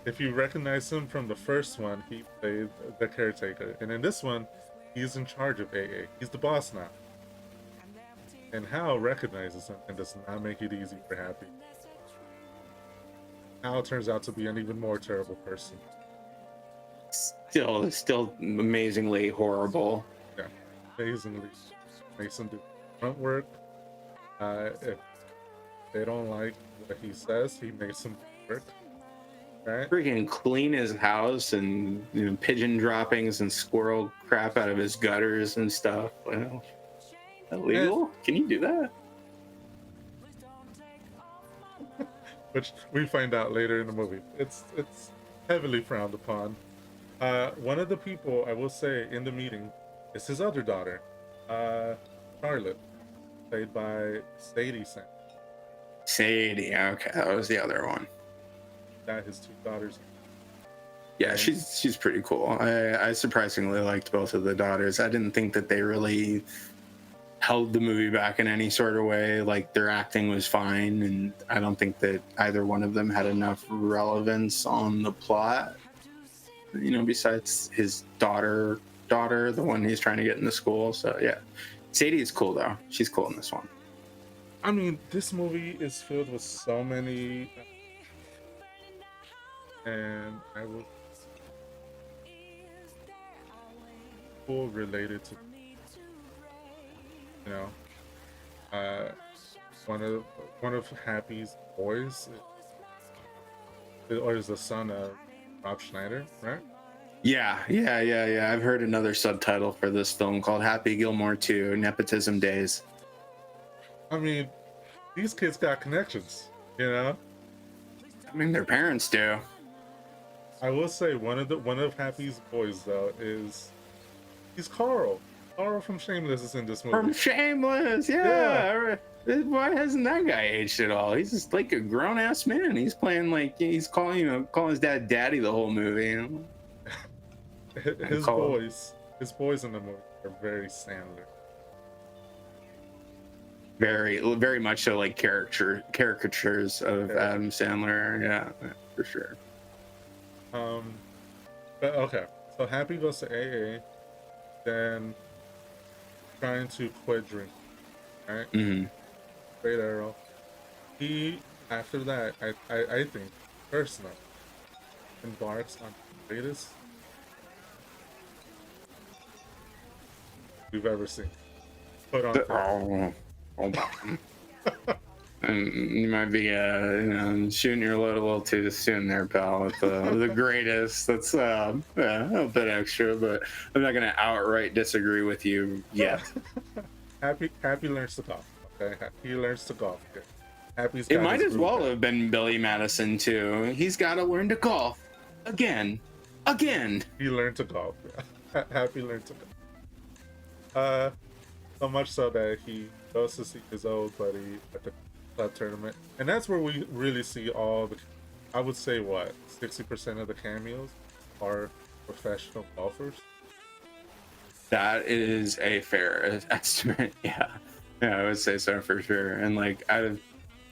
if you recognize him from the first one, he played the caretaker, and in this one, he's in charge of AA. He's the boss now. And Hal recognizes him and does not make it easy for Happy. Hal turns out to be an even more terrible person.
Still amazingly horrible.
Yeah, amazingly. Makes him do front work. If they don't like what he says, he makes them work. Right?
Freaking clean his house and pigeon droppings and squirrel crap out of his gutters and stuff. Well, illegal? Can you do that?
Which we find out later in the movie. It's heavily frowned upon. One of the people, I will say, in the meeting is his other daughter, Charlotte, played by Sadie Sandler.
Sadie, okay, that was the other one.
That his two daughters.
Yeah, she's pretty cool. I surprisingly liked both of the daughters. I didn't think that they really held the movie back in any sort of way. Like, their acting was fine, and I don't think that either one of them had enough relevance on the plot. Besides his daughter, the one he's trying to get into school. So yeah, Sadie's cool though. She's cool in this one.
I mean, this movie is filled with so many, and I will people related to one of Happy's boys, or is the son of Rob Schneider, right?
Yeah. I've heard another subtitle for this film called Happy Gilmore 2, Nepotism Days.
I mean, these kids got connections,
I mean, their parents do.
I will say one of Happy's boys though he's Carl. Carl from Shameless is in this movie.
From Shameless, yeah. Why hasn't that guy aged at all? He's just like a grown ass man. He's playing like he's calling his dad daddy the whole movie.
His boys in the movie are very Sandler.
Very, very much so, like caricatures of Adam Sandler. Yeah, for sure.
But okay, so Happy goes to AA, then trying to quit drinking, right?
Mm-hmm.
Great arrow. He, after that, I think, personally, embarks on the greatest we've ever seen. Put on.
Hold on. And you might be shooting your load a little too soon there, pal. With the greatest. That's a bit extra, but I'm not gonna outright disagree with you yet.
Happy learns to golf. Okay, he learns to golf. Okay. Happy's.
It might as well have been Billy Madison too. He's got to learn to golf again.
He learned to golf. Happy learned to golf. Uh, so much so that he goes to see his old buddy at the club tournament, and that's where we really see all the. I would say what 60% of the cameos are professional golfers.
That is a fair estimate. Yeah. Yeah, I would say so for sure. And like out of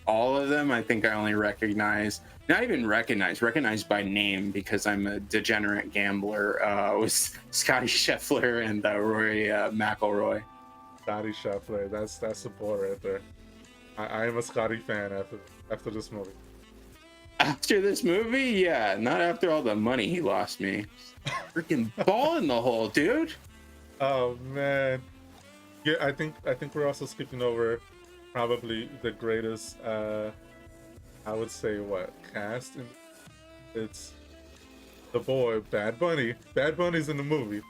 all of them, I think I only recognize, not even recognized by name because I'm a degenerate gambler, was Scotty Scheffler and Rory McIlroy.
Scotty Scheffler, that's the boy right there. I am a Scotty fan after this movie.
After this movie, yeah, not after all the money he lost me. Freaking ball in the hole, dude.
Oh man, yeah. I think we're also skipping over probably the greatest. I would say what cast. It's the boy Bad Bunny. Bad Bunny's in the movie.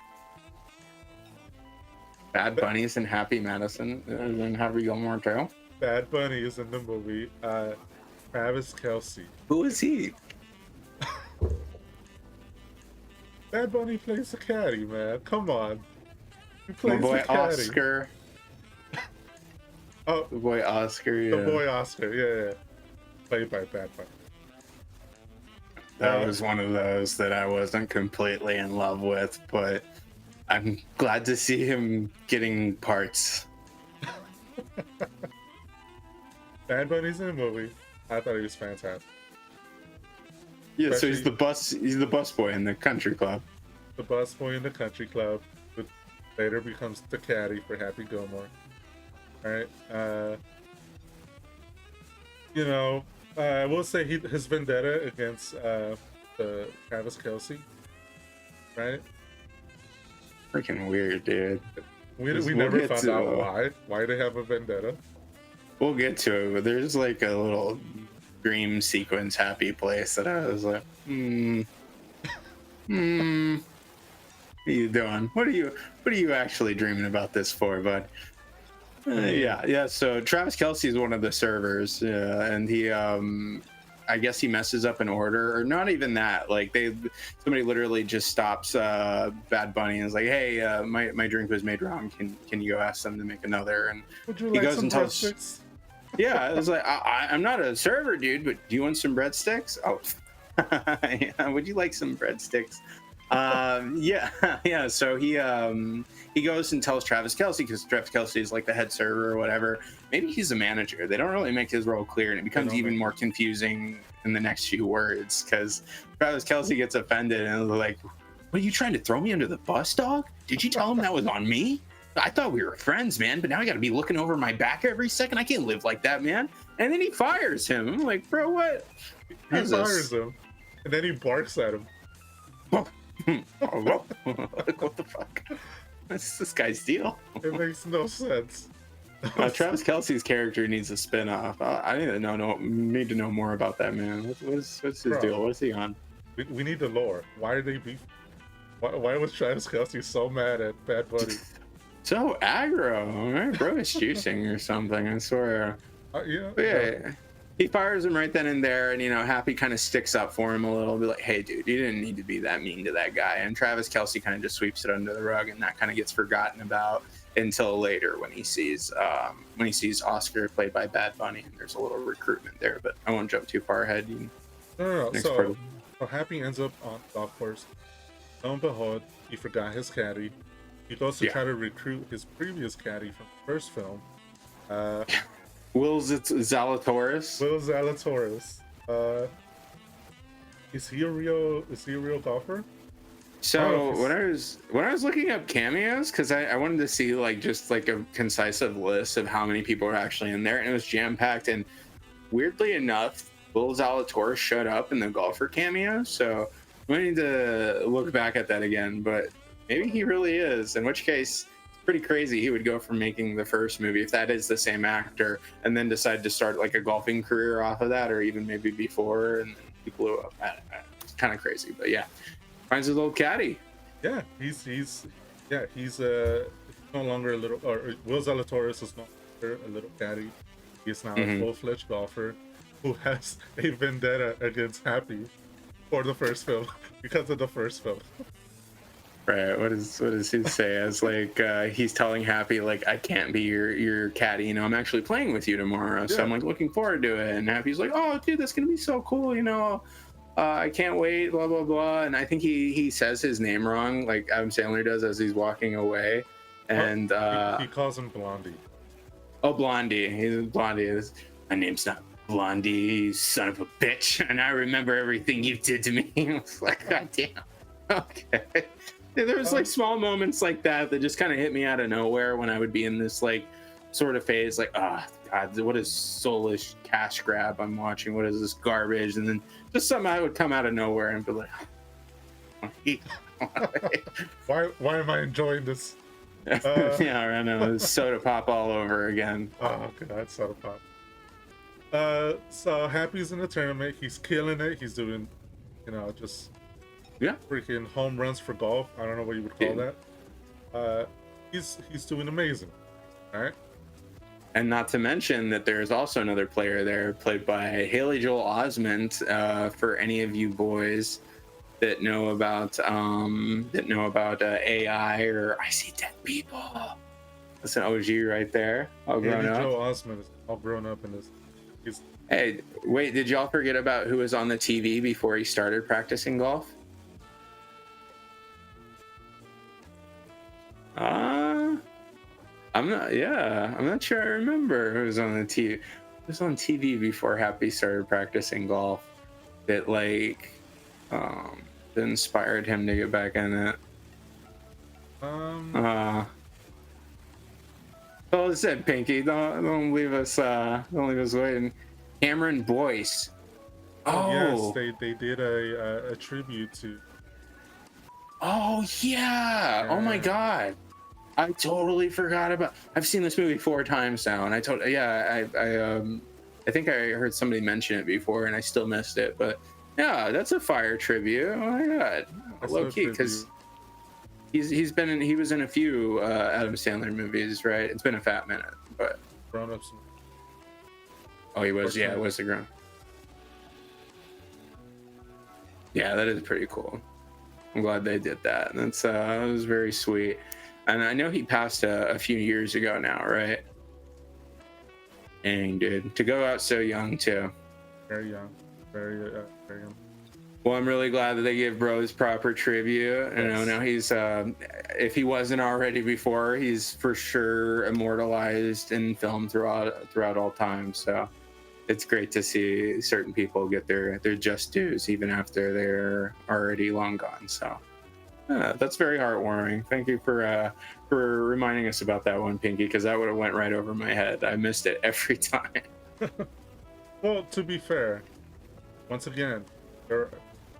Bad Bunny's in Happy Madison and Happy Gilmore too.
Bad Bunny is in the movie. Travis Kelsey.
Who is he?
Bad Bunny plays the caddy, man. Come on. He
My
plays
boy
the caddy.
Oscar.
Oh,
The boy Oscar, yeah.
the boy Oscar. Yeah. Played by Bad Bunny.
That was one of those that I wasn't completely in love with, but I'm glad to see him getting parts.
Bad Bunny's in the movie. I thought he was fantastic.
Yeah, so
Especially-
he's the bus boy in the country club.
The busboy in the country club, who later becomes the caddy for Happy Gilmore. Alright. I will say his vendetta against the Travis Kelsey. Right?
Freaking weird, dude.
We
We'll
never
get
found
to,
out why they have a vendetta.
We'll get to it, but there's like a little dream sequence happy place that I was like, what are you doing? What are you actually dreaming about this for, bud? Yeah. So Travis Kelsey is one of the servers, and he, I guess he messes up an order, or not even that. Like somebody literally just stops Bad Bunny and is like, "Hey, my drink was made wrong. Can you go ask them to make another?" And
Would you
he
like
goes
some
and tells.
breadsticks?
Yeah, I was like, I'm not a server, dude, but do you want some breadsticks? Oh, yeah, would you like some breadsticks? Yeah. So he goes and tells Travis Kelsey, because Travis Kelsey is like the head server or whatever. Maybe he's a manager. They don't really make his role clear, and it becomes even more confusing in the next few words because Travis Kelsey gets offended and is like, "What, are you trying to throw me under the bus, dog? Did you tell him that was on me? I thought we were friends, man, but now I got to be looking over my back every second. I can't live like that, man." And then he fires him. I'm like, bro, what?
He fires him, and then he barks at him.
Like, what the fuck? What's this guy's deal?
It makes no sense.
Travis Kelsey's character needs a spin-off. I need to know more about that man. What's his deal? What's he on?
We need the lore. Why are they beefing? Why was Travis Kelsey so mad at Bad Bunny?
So aggro, right? Bro is juicing or something, I swear. Yeah. He fires him right then and there, and Happy kind of sticks up for him a little, be like, "Hey, dude, you didn't need to be that mean to that guy." And Travis Kelsey kind of just sweeps it under the rug, and that kind of gets forgotten about until later when he sees Oscar played by Bad Bunny, and there's a little recruitment there. But I won't jump too far ahead.
No. So Happy ends up on the golf course. Lo and behold, he forgot his caddy. He goes to try to recruit his previous caddy from the first film.
Will Zalatoris.
Will Zalatoris. Is he a real golfer?
So when I was looking up cameos, because I wanted to see just a concise list of how many people are actually in there, and it was jam packed. And weirdly enough, Will Zalatoris showed up in the golfer cameo. So we need to look back at that again, but maybe he really is. In which case, pretty crazy he would go from making the first movie, if that is the same actor, and then decide to start a golfing career off of that, or even maybe before, and then he blew up. It's kind of crazy, but yeah, finds his old caddy.
Yeah, he's no longer a little, or Will Zalatoris is no longer a little caddy. He is now a full-fledged golfer who has a vendetta against Happy for the first film because of the first film.
Right. What does he say? As like he's telling Happy like I can't be your caddy. I'm actually playing with you tomorrow, so
Yeah.
I'm like looking forward to it. And Happy's like, oh dude, that's gonna be so cool. I can't wait. Blah blah blah. And I think he says his name wrong, like Adam Sandler does as he's walking away. And
he calls him Blondie.
oh, Blondie. He's Blondie. My name's not Blondie, you son of a bitch. And I remember everything you did to me. I was like, God damn. Okay. There was like small moments like that just kind of hit me out of nowhere when I would be in this like sort of phase, like, oh God, what is soulish cash grab I'm watching? What is this garbage? And then just something I would come out of nowhere and be like,
why am I enjoying this?
yeah, I know. Soda pop all over again.
Oh God, soda pop. So Happy's in the tournament. He's killing it. He's doing, just freaking home runs for golf. I don't know what you would call that. He's doing amazing. All right.
And not to mention that there's also another player there played by Haley Joel Osment. For any of you boys that know about AI or I see dead people. That's an OG right there. All grown up.
Haley Joel Osment is all grown up in this.
Hey, wait, did y'all forget about who was on the TV before he started practicing golf? I'm not sure I remember who was on the TV. Who was on TV before Happy started practicing golf that that inspired him to get back in it. Well, listen, Pinky, don't leave us waiting. Cameron Boyce.
Oh yes, they did a tribute to.
Oh yeah! Oh my God! I totally forgot about. I've seen this movie 4 times now, and I think I heard somebody mention it before, and I still missed it. But yeah, that's a fire tribute. Oh my God, low key, because he was in a few Adam Sandler movies, right? It's been a fat minute, but
Grown Ups.
Oh, he was. Yeah, it was the grown. Yeah, that is pretty cool. I'm glad they did that. That's that was very sweet. And I know he passed a few years ago now, right? Dang, dude, to go out so young too.
Very young, very young.
Well, I'm really glad that they gave Bro his proper tribute. Yes. And now he's, if he wasn't already before, he's for sure immortalized in film throughout all time. So it's great to see certain people get their just dues even after they're already long gone. So that's very heartwarming. Thank you for reminding us about that one, Pinky, because that would have went right over my head. I missed it every time.
Well, to be fair, once again, there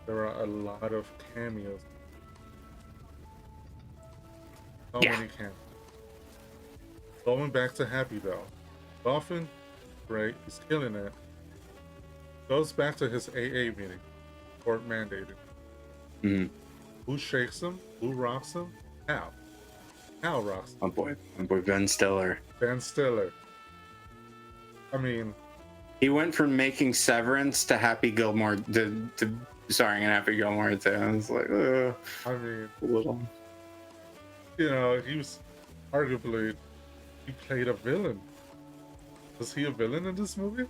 are a lot of cameos. Many cameos. Going back to Happy though, Dolphin, right, he's killing it. Goes back to his AA meeting, court mandated.
Mm-hmm.
Who shakes him? Who rocks him? Hal. Hal rocks him.
My boy Ben Stiller.
Ben Stiller. I mean,
he went from making Severance to Happy Gilmore to starring in Happy Gilmore too. I was like,
I mean,
a little.
He was arguably, he played a villain. Was he a villain in this movie?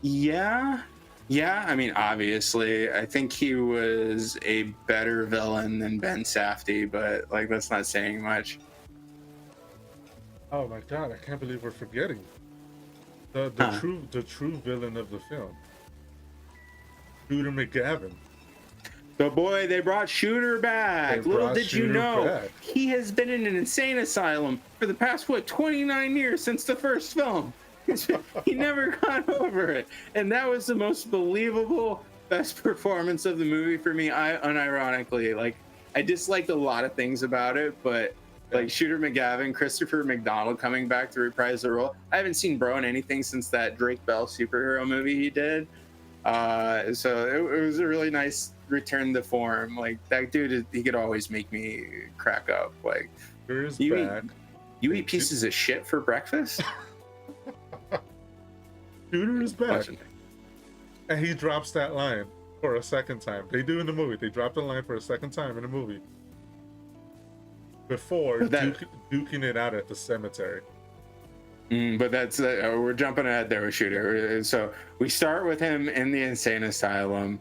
Yeah. I mean, obviously, I think he was a better villain than Ben Safdie, but like that's not saying much.
Oh my God! I can't believe we're forgetting the true villain of the film, Shooter McGavin.
The boy, they brought Shooter back. Little did you know, he has been in an insane asylum for the past 29 years since the first film. He never got over it, and that was the most believable, best performance of the movie for me. Unironically, like I disliked a lot of things about it, but like Shooter McGavin, Christopher McDonald coming back to reprise the role. I haven't seen Bro in anything since that Drake Bell superhero movie he did. So it was a really nice return to form. Like that dude, he could always make me crack up. Like you eat pieces of shit for breakfast.
Shooter is back, and he drops that line. for a second time. They do in the movie. They drop the line for a second time in the movie before
But that,
duking it out at the cemetery.
but that's we're jumping ahead there with Shooter. So we start with him in the insane asylum.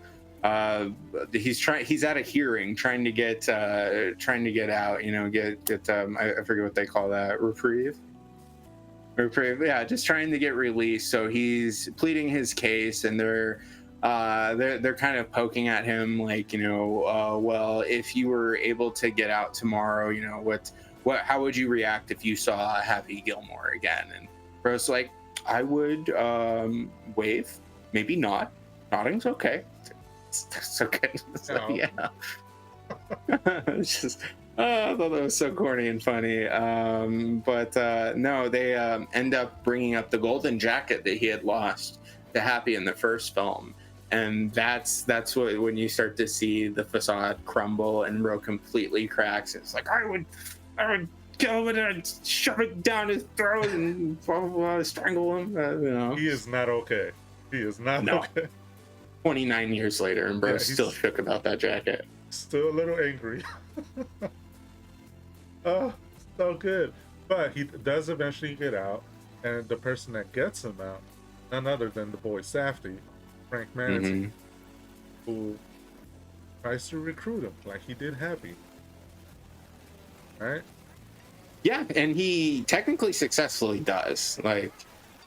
He's at a hearing, trying to get out. You know, get I forget what they call that, reprieve. Yeah, just trying to get released. So he's pleading his case, and they're kind of poking at him, like, you know, well, if you were able to get out tomorrow, you know, how would you react if you saw Happy Gilmore again? And Bro's like, I would wave, maybe not. Nodding's okay. It's okay. So, yeah. It's just, I thought that was so corny and funny. No, they end up bringing up the golden jacket that he had lost to Happy in the first film. And that's what, when you start to see the facade crumble and Ro completely cracks, it's like, I would kill him and shove it down his throat and blah, blah, blah, strangle him. You know.
He is not okay. He is not okay.
29 years later, and Bro's still shook about that jacket.
Still a little angry. Oh, so good. But he does eventually get out, and the person that gets him out, none other than the boy Safety, Frank Manatee, who tries to recruit him like he did Happy. Right?
Yeah, and he technically successfully does. Like,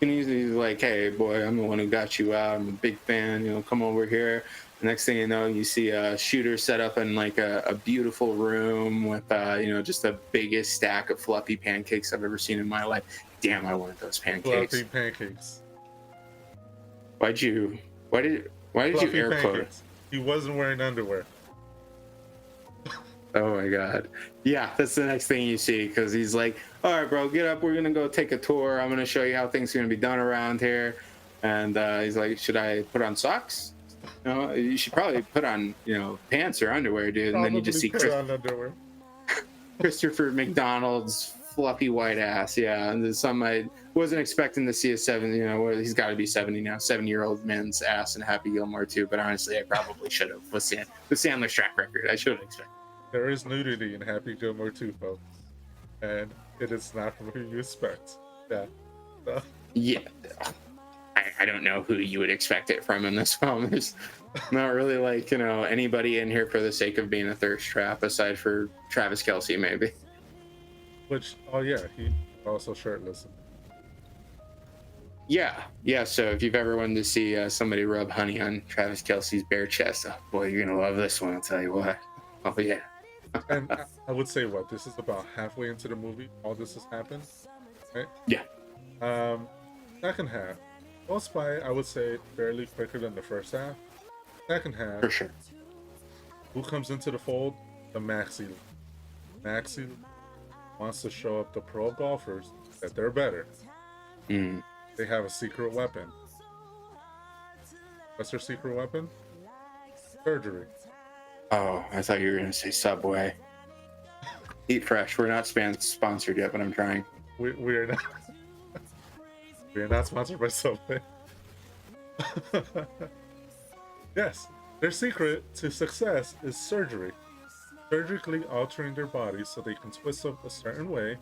he's like, hey, boy, I'm the one who got you out. I'm a big fan. You know, come over here. The next thing you know, you see a Shooter set up in like a beautiful room with, you know, just the biggest stack of fluffy pancakes I've ever seen in my life. Damn, I wanted those pancakes.
Fluffy pancakes.
Why did you air quote it?
He wasn't wearing underwear.
Oh my god. Yeah, that's the next thing you see, because he's like, all right, bro, get up, we're gonna go take a tour, I'm gonna show you how things are gonna be done around here. And he's like, should I put on socks? No, you should probably put on, you know, pants or underwear, dude. And then you just see Christopher McDonald's fluffy white ass. Yeah, and there's some, I wasn't expecting to see a 70, you know, he's got to be 70 now, 7-year-old man's ass in Happy Gilmore too. But honestly, I probably should have with Sandler's track record. I should have expected.
There is nudity in Happy Gilmore 2, folks, and it is not from who you expect. Yeah. So.
Yeah. I don't know who you would expect it from in this film. There's not really, like, you know, anybody in here for the sake of being a thirst trap, aside for Travis Kelce, maybe.
Which, oh yeah, he also shirtless.
Yeah. So if you've ever wanted to see somebody rub honey on Travis Kelce's bare chest, oh boy, you're gonna love this one. I'll tell you what. Oh yeah.
And I would say, what, this is about halfway into the movie. All this has happened, right?
Yeah.
Second half. Goes by, I would say, fairly quicker than the first half. Second half,
For sure.
who comes into the fold? The Maxi. Maxi wants to show up the pro golfers that they're better.
Mm.
They have a secret weapon. What's their secret weapon? Surgery.
Oh, I thought you were gonna say Subway. Eat Fresh. We're not sponsored yet, but I'm trying.
We're not. We're not sponsored by Subway. Yes, their secret to success is surgery. Surgically altering their bodies so they can twist up a certain way,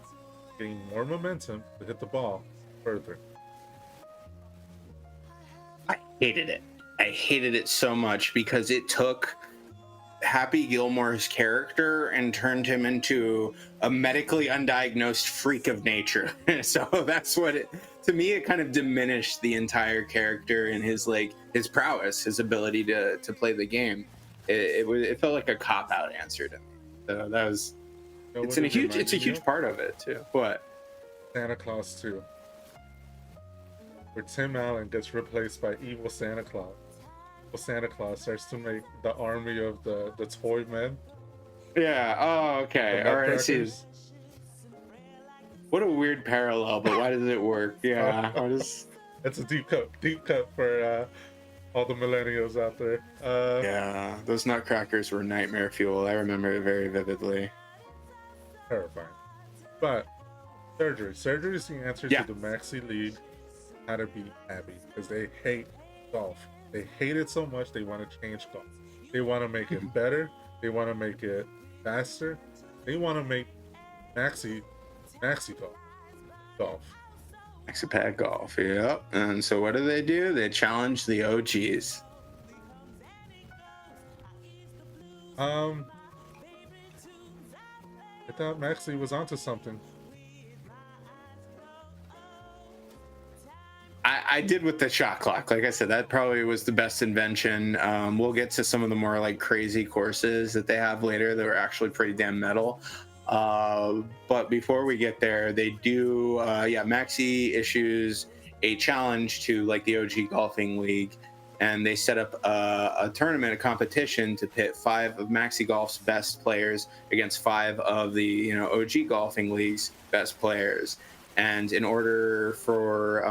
gain more momentum to hit the ball further.
I hated it. I hated it so much because it took Happy Gilmore's character and turned him into a medically undiagnosed freak of nature. So that's what it, to me, it kind of diminished the entire character and his prowess, his ability to play the game. It felt like a cop-out answer to me. So that was, it's a huge part of it too. What?
Santa Claus 2, where Tim Allen gets replaced by evil Santa Claus. Santa Claus starts to make the army of the toy men.
Yeah. Oh, okay. All right. I see. What a weird parallel, but why does it work? Yeah.
It's a deep cut for all the millennials out there.
Yeah, those nutcrackers were nightmare fuel. I remember it very vividly.
Terrifying. But surgery is the answer to the Maxi League how to be happy, because they hate golf. They hate it so much they want to change golf. They want to make it better. They want to make it faster. They want to make maxi golf.
Maxi pad golf. Yep. And so what do? They challenge the OGs.
I thought Maxi was onto something.
I did with the shot clock. Like I said, that probably was the best invention. We'll get to some of the more like crazy courses that they have later that are actually pretty damn metal. But before we get there, they do, Maxi issues a challenge to like the OG Golfing League, and they set up a tournament, a competition to pit 5 of Maxi Golf's best players against 5 of the OG Golfing League's best players. And in order for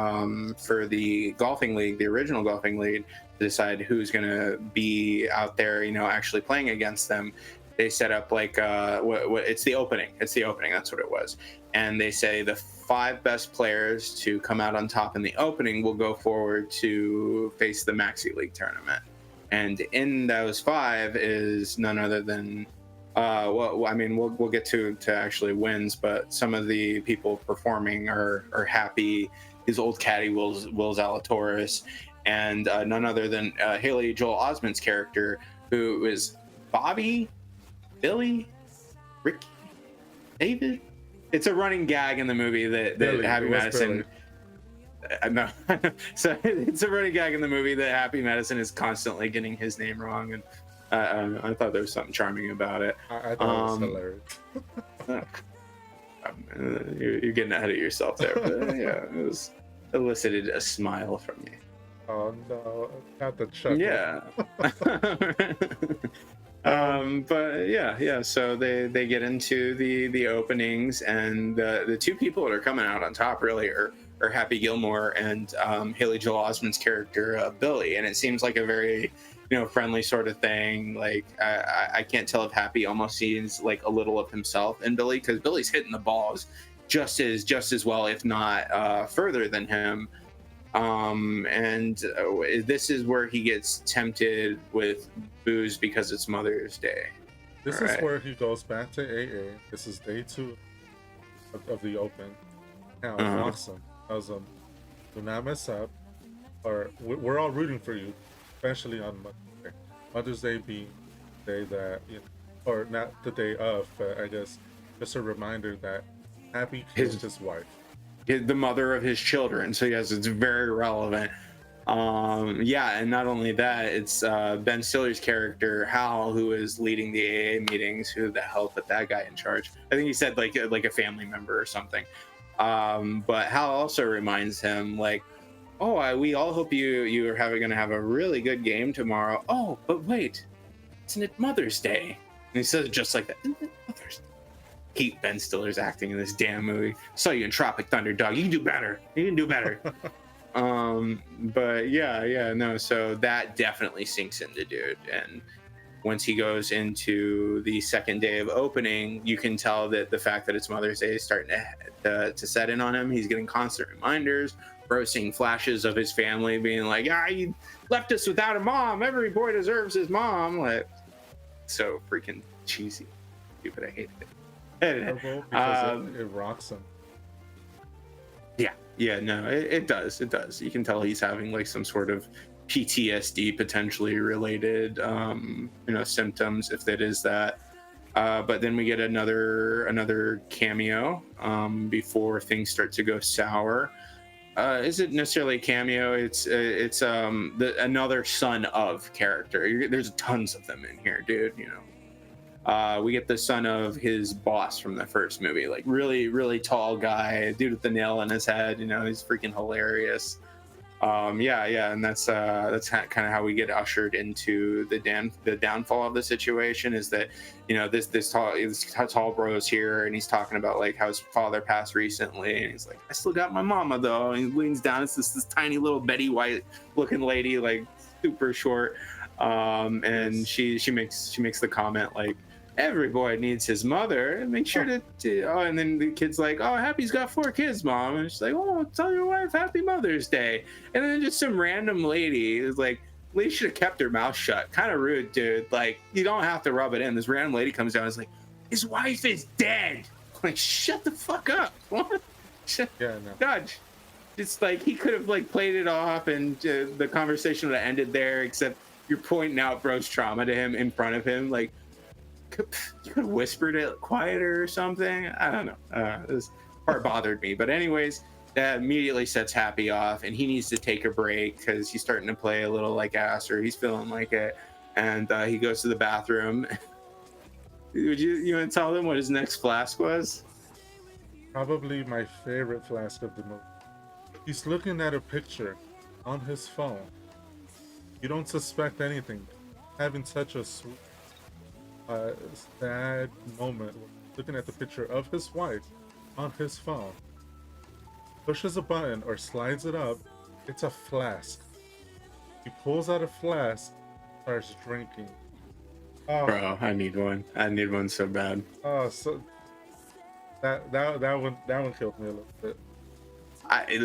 the Golfing League, the original Golfing League, to decide who's going to be out there, actually playing against them, they set up like it's the opening. It's the opening. That's what it was. And they say the 5 best players to come out on top in the opening will go forward to face the Maxi League tournament. And in those 5 is none other than we'll get to actually wins, but some of the people performing are Happy, his old caddy Will Zalatoris, and none other than Haley Joel Osment's character, who is Bobby, Billy, Ricky, David. It's a running gag in the movie that Happy Madison. No, so it's a running gag in the movie that Happy Madison is constantly getting his name wrong, and I thought there was something charming about it.
I thought it was hilarious.
You're getting ahead of yourself there, but yeah, it was elicited a smile from you.
Oh no, not the chuckle.
Yeah. But yeah. So they get into the openings, and the 2 people that are coming out on top really are Happy Gilmore and Haley Joel Osment's character Billy, and it seems like a very friendly sort of thing. Like I can't tell if Happy almost sees like a little of himself in Billy, because Billy's hitting the balls just as well, if not further than him. This is where he gets tempted with booze because it's Mother's Day.
This is where he goes back to AA. This is day 2 of the Open. Now, awesome. Do not mess up, or we're all rooting for you, especially on Mother's Day. Mother's Day being the day that, or not the day of, but I guess just a reminder that Happy killed his wife.
The mother of his children. So yes, it's very relevant. And not only that, it's Ben Stiller's character Hal, who is leading the AA meetings. Who the hell put that guy in charge? I think he said like a family member or something. But Hal also reminds him like, we all hope you are going to have a really good game tomorrow. Oh, but wait, isn't it Mother's Day? And he says it just like that. Isn't it Mother's Day? Hate Ben Stiller's acting in this damn movie. Saw you in Tropic Thunder, dog. You can do better. But no. So that definitely sinks into dude. And once he goes into the second day of opening, you can tell that the fact that it's Mother's Day is starting to set in on him. He's getting constant reminders, seeing flashes of his family being like, you left us without a mom. Every boy deserves his mom. Like, so freaking cheesy. Stupid. I hate it.
Because it rocks him.
It does. You can tell he's having like some sort of PTSD potentially related symptoms, if that is that. But then we get another cameo before things start to go sour. Is it necessarily a cameo? It's another son of character. There's tons of them in here, dude. We get the son of his boss from the first movie, like really, really tall guy, dude with the nail in his head. He's freaking hilarious. And that's kind of how we get ushered into the downfall of the situation. Is that this tall bro's here, and he's talking about like how his father passed recently, and he's like, I still got my mama though. And he leans down. It's this tiny little Betty White looking lady, like super short, and she makes the comment like, every boy needs his mother, and make sure to and then the kid's like, Happy's got 4 kids, mom. And she's like, tell your wife Happy Mother's Day. And then just some random lady is like, at least should have kept her mouth shut. Kind of rude, dude. Like, you don't have to rub it in. This random lady comes down and is like, his wife is dead. Like, shut the fuck up. What?
Yeah, no.
God, it's like he could have like played it off and the conversation would have ended there, except you're pointing out bro's trauma to him in front of him. Like, you could have whispered it quieter or something. I don't know. This part bothered me. But anyways, that immediately sets Happy off, and he needs to take a break because he's starting to play a little like ass, or he's feeling like it. And he goes to the bathroom. Would you want to tell them what his next flask was?
Probably my favorite flask of the movie. He's looking at a picture on his phone. You don't suspect anything. Having such a sweet, sad moment, looking at the picture of his wife on his phone. Pushes a button or slides it up. It's a flask. He pulls out a flask, starts drinking. Oh,
Bro, I need one. I need one so bad.
oh, so that one killed me a little bit.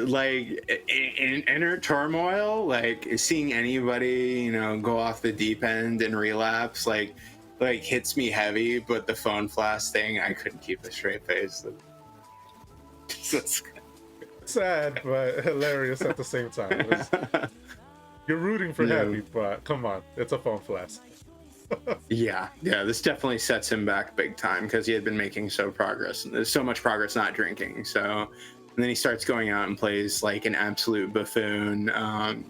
Like in inner turmoil, like seeing anybody, go off the deep end and relapse, like hits me heavy. But the phone flash thing, I couldn't keep a straight face.
Sad, but hilarious at the same time. You're rooting for Happy, but come on, it's a phone flash.
yeah, this definitely sets him back big time because he had been making so much progress not drinking. So. And then he starts going out and plays like an absolute buffoon.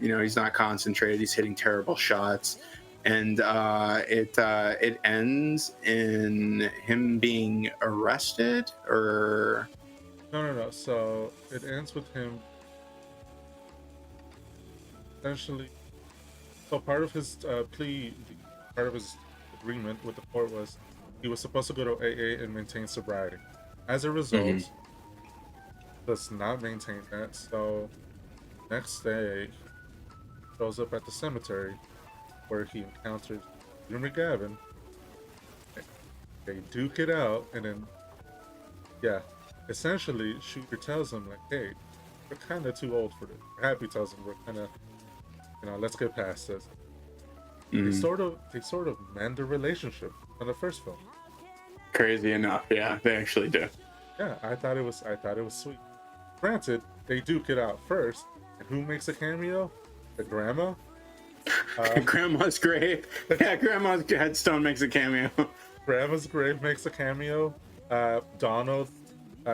He's not concentrated. He's hitting terrible shots, and it ends in him being arrested. Or
No. So it ends with him essentially. So part of his part of his agreement with the court was he was supposed to go to AA and maintain sobriety. As a result. Does not maintain that, so next day shows up at the cemetery where he encounters Shooter McGavin. They duke it out, and then essentially Shooter tells him like, hey, we're kind of too old for this. Happy tells him we're kind of, let's get past this. They sort of mend the relationship on the first film.
Crazy enough, yeah, they actually do.
Yeah, I thought it was sweet. Granted, they duke it out first, and who makes a cameo? The grandma?
Grandma's grave. Yeah, Grandma's headstone makes a cameo.
Grandma's grave makes a cameo. Donald,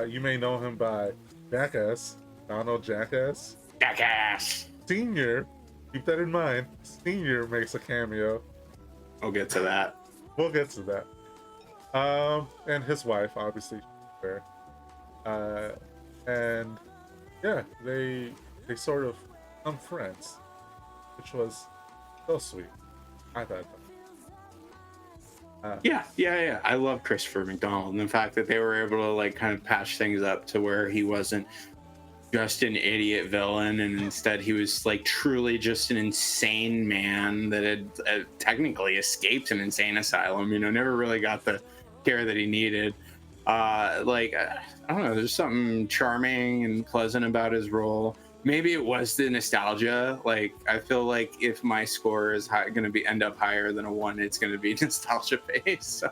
you may know him by Jackass. Donald Jackass.
Jackass!
Senior, keep that in mind. Senior makes a cameo.
We'll get to that.
We'll get to that. And his wife, obviously, there. And yeah, they sort of become friends, which was so sweet. I thought.
Yeah. I love Christopher McDonald, and the fact that they were able to like kind of patch things up to where he wasn't just an idiot villain, and instead he was like truly just an insane man that had technically escaped an insane asylum. Never really got the care that he needed. I don't know, there's something charming and pleasant about his role. Maybe it was the nostalgia. Like, I feel like if my score is going to end up higher than a 1, it's going to be nostalgia based. So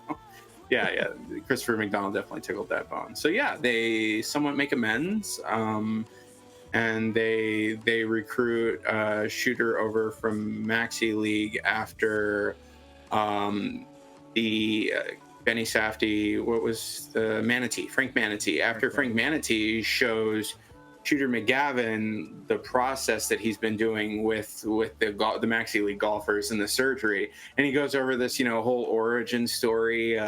yeah, Christopher McDonald definitely tickled that bone. So yeah, they somewhat make amends, and they recruit Shooter over from Maxi League after the Benny Safdie, what was the Frank Manatee. After Frank Manatee shows Shooter McGavin the process that he's been doing with the Maxi League golfers and the surgery, and he goes over this whole origin story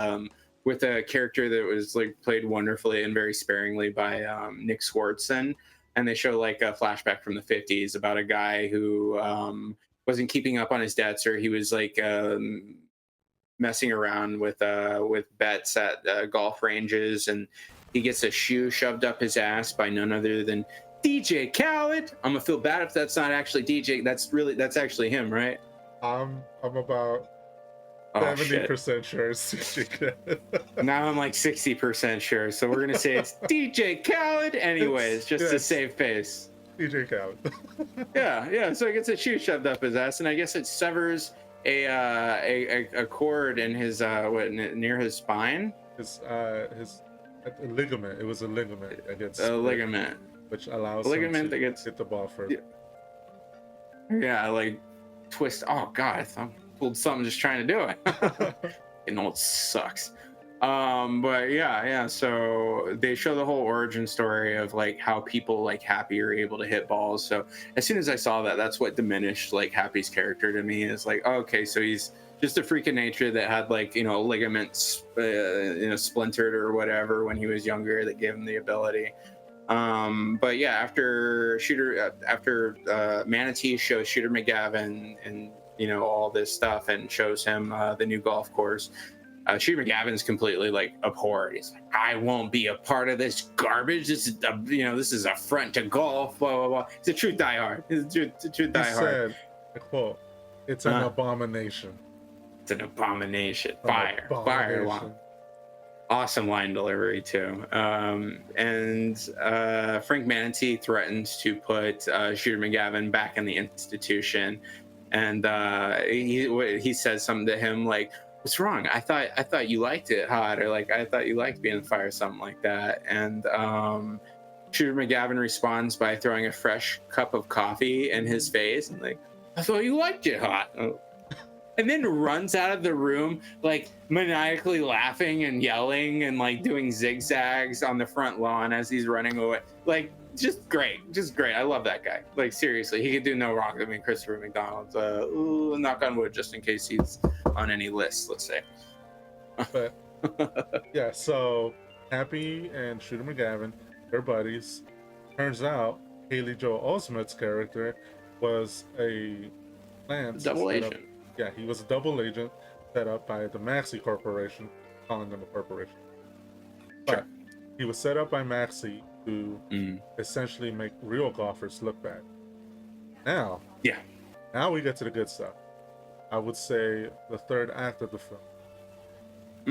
with a character that was like played wonderfully and very sparingly by Nick Swardson, and they show like a flashback from the 50s about a guy who wasn't keeping up on his debts, or he was like messing around with bets at golf ranges, and he gets a shoe shoved up his ass by none other than DJ Khaled. I'm gonna feel bad if that's not actually DJ. That's actually him, right?
I'm about 70% sure it's DJ Khaled.
Now I'm like 60% sure, so we're gonna say it's DJ Khaled anyways, just to save face.
DJ Khaled.
Yeah. So he gets a shoe shoved up his ass, and I guess it severs a cord in his near his spine.
His ligament. It was a ligament that gets
A
split,
ligament.
which allows
A ligament
him to
that gets
hit the ball further.
yeah, like twist. Oh god, I thought I pulled something just trying to do it. You know, it sucks. But yeah. So they show the whole origin story of like how people like Happy are able to hit balls. So as soon as I saw that, that's what diminished like Happy's character to me. Is like, oh, okay, so he's just a freak of nature that had like ligaments splintered or whatever when he was younger that gave him the ability. But yeah, after Manatee shows Shooter McGavin and all this stuff and shows him the new golf course, Shooter McGavin's completely like abhorred. He's like, I won't be a part of this garbage. This is this is a affront to golf. Blah blah blah. He's a true diehard. He's a true diehard. He
said, I quote, "It's an abomination."
It's an abomination. Fire. Awesome line delivery too. And Frank Manatee threatens to put Shooter McGavin back in the institution, and he says something to him like, "What's wrong? I thought you liked it hot," or like, "I thought you liked being on fire," something like that. And Shooter McGavin responds by throwing a fresh cup of coffee in his face and like, "I thought you liked it hot." And then runs out of the room like maniacally laughing and yelling and like doing zigzags on the front lawn as he's running away. Like just great. I love that guy. Like seriously, he could do no wrong. I mean, Christopher McDonald's. Knock on wood, just in case he's on any list. Let's say.
But yeah, so Happy and Shooter McGavin, they're buddies. Turns out Haley Joel Osment's character was a
double agent.
Yeah, he was a double agent set up by the Maxi Corporation, calling them a corporation. But he was set up by Maxi to essentially make real golfers look bad. Now we get to the good stuff. I would say the third act of the film.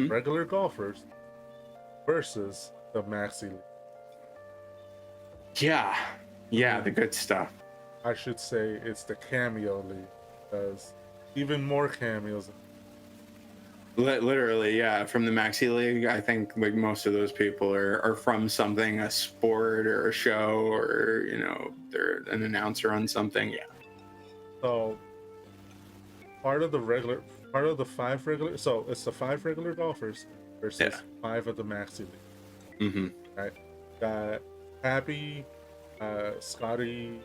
Regular golfers versus the Maxi League.
Yeah, the good stuff.
I should say it's the Cameo League, because even more cameos.
Literally, yeah. From the Maxi League, I think like most of those people are from something, a sport or a show, or they're an announcer on something. Yeah.
So part of the 5 regular. So it's the 5 regular golfers versus 5 of the Maxi League. Right. Got Happy, Scotty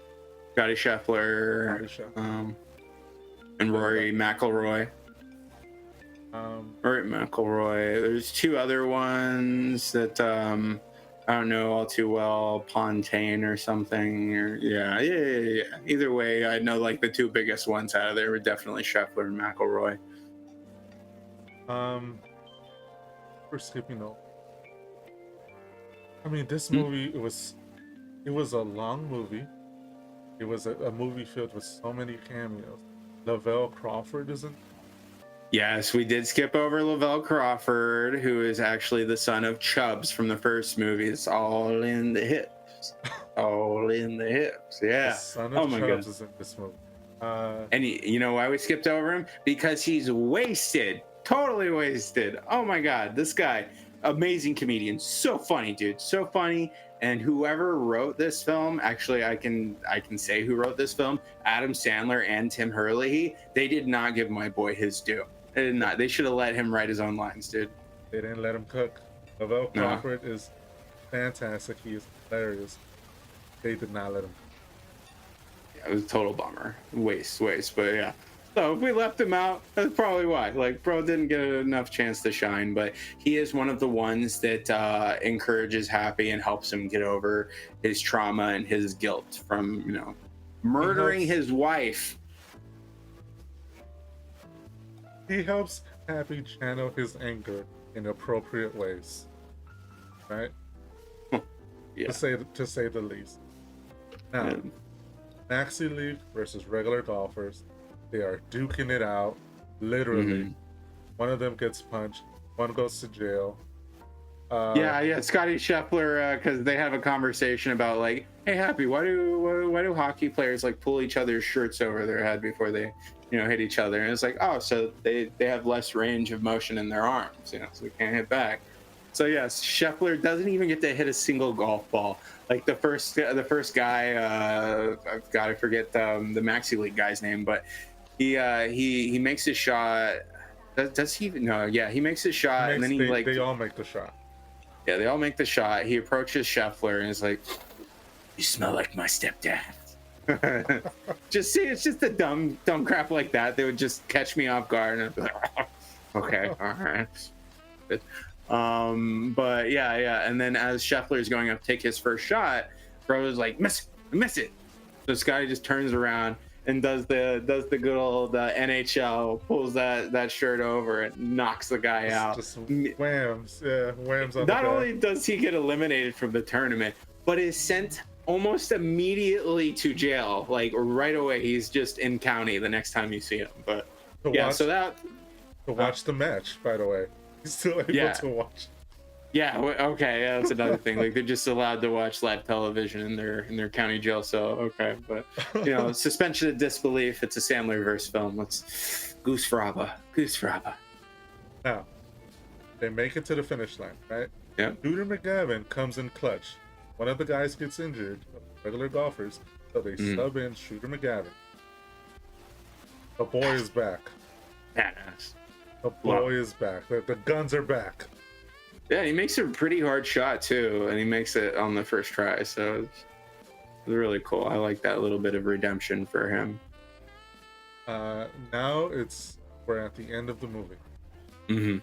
Scheffler.
And Rory McIlroy. Rory McIlroy. There's 2 other ones that I don't know all too well. Pontaine or something. Or yeah. Either way, I know like the 2 biggest ones out of there were definitely Scheffler and McIlroy.
We're skipping over. I mean, this movie it was a long movie. It was a movie filled with so many cameos. Lavelle Crawford isn't.
Yes, we did skip over Lavelle Crawford, who is actually the son of Chubbs from the first movie. It's all in the hips. All in the hips. Yeah.
The son of Chubbs is in this movie.
And you know why we skipped over him? Because he's wasted. Totally wasted. Oh my God. This guy, amazing comedian. So funny, dude. So funny. And whoever wrote this film, actually, I can say who wrote this film, Adam Sandler and Tim Hurley, they did not give my boy his due. They did not. They should have let him write his own lines, dude.
They didn't let him cook. Lavelle Crawford is fantastic. He is hilarious. They did not let him.
Yeah, it was a total bummer. Waste. But yeah. So if we left him out, that's probably why. Like, bro didn't get enough chance to shine, but he is one of the ones that encourages Happy and helps him get over his trauma and his guilt from, murdering his wife.
He helps Happy channel his anger in appropriate ways, right?
Yeah.
To say the least. Now, Maxi League versus regular golfers. They are duking it out, literally. One of them gets punched, one goes to jail.
Yeah. Scotty Scheffler, because they have a conversation about like, hey, Happy, why do hockey players like pull each other's shirts over their head before they, hit each other? And it's like, oh, so they have less range of motion in their arms, so they can't hit back. So yes, Scheffler doesn't even get to hit a single golf ball. Like the first guy, I forget the Maxi League guy's name, but he makes his shot. Does he? No, yeah, he makes his shot, and then
they all make the shot.
Yeah, they all make the shot. He approaches Scheffler and is like, "You smell like my stepdad." It's just a dumb crap like that. They would just catch me off guard, and I'd be like, okay, all right. But yeah, and then as Scheffler's going up to take his first shot, bro was like, miss it. So Scotty just turns around and does the good old NHL, pulls that shirt over and knocks the guy out.
Just whams on
Not only does he get eliminated from the tournament, but is sent almost immediately to jail. Like right away, he's just in county the next time you see him. But
to watch the match, by the way, he's still able to watch.
Yeah, okay, that's another thing. Like they're just allowed to watch live television in their county jail cell. Okay, but suspension of disbelief. It's a Sandler-verse film. Let's Goose Fraba.
Now, they make it to the finish line, right?
Yeah.
Shooter McGavin comes in clutch. One of the guys gets injured, regular golfers, so they sub in Shooter McGavin. The boy is back.
Badass.
The boy is back. The guns are back.
Yeah, he makes a pretty hard shot too, and he makes it on the first try. So it's really cool. I like that little bit of redemption for him.
Now we're at the end of the movie.
Mm-hmm.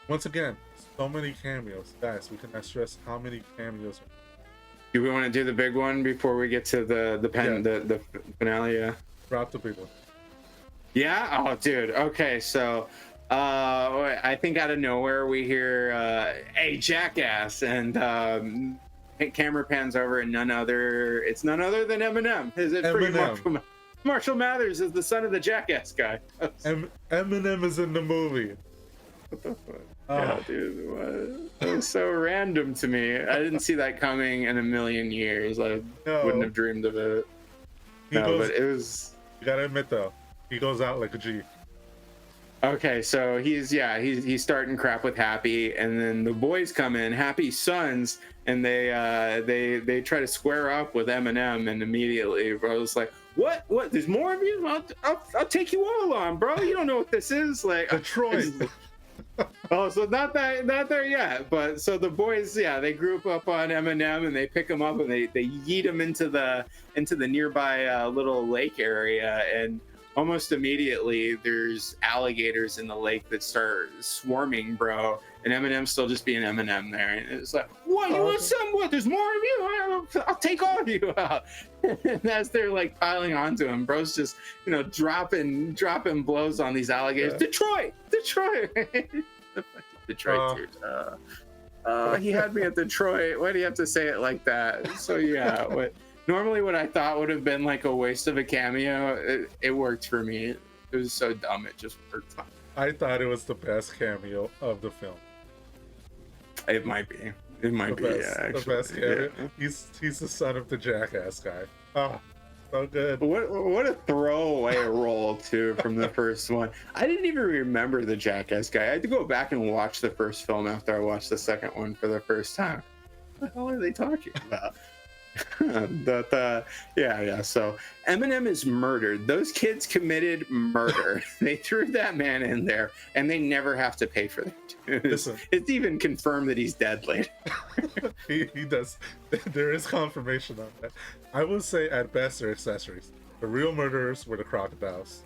Once again, so many cameos, guys. We cannot stress how many cameos.
Do we want to do the big one before we get to the finale? Yeah.
Drop the big one.
Yeah. Oh, dude. Okay, so. I think out of nowhere we hear "Hey, jackass!" and camera pans over, and it's none other than Eminem. Is it
Eminem.
Marshall Mathers is the son of the jackass guy.
Eminem is in the movie.
What the fuck? Yeah, dude, what? That was so random to me. I didn't see that coming in a million years. I wouldn't have dreamed of it. But it was.
You gotta admit though, he goes out like a G.
Okay, so he's starting crap with Happy, and then the boys come in, Happy's sons, and they try to square up with Eminem, and immediately bro's like, what? There's more of you? I'll take you all on, bro. You don't know what this is, like
Detroit.
Oh, so not there yet, but so the boys, they group up on Eminem and they pick him up and they yeet him into the nearby little lake area, and almost immediately there's alligators in the lake that start swarming, bro. And Eminem's still just being Eminem there. And it's like, what? You want some? What? There's more of you? I'll take all of you out. And as they're like piling onto him, bro's just, dropping blows on these alligators. Yeah. Detroit. Detroit, dude. He had me at Detroit. Why do you have to say it like that? So yeah, normally what I thought would have been like a waste of a cameo, it worked for me. It was so dumb, it just worked.
I thought it was the best cameo of the film.
It might be. It might be. Yeah, actually.
The best cameo. Yeah. He's the son of the jackass guy. Oh, so good.
What a throwaway role too from the first one. I didn't even remember the jackass guy. I had to go back and watch the first film after I watched the second one for the first time. What the hell are they talking about? So Eminem is murdered. Those kids committed murder. They threw that man in there, and they never have to pay for that. It's even confirmed that he's dead later.
he does. There is confirmation on that. I would say at best they're accessories. The real murderers were the crocodiles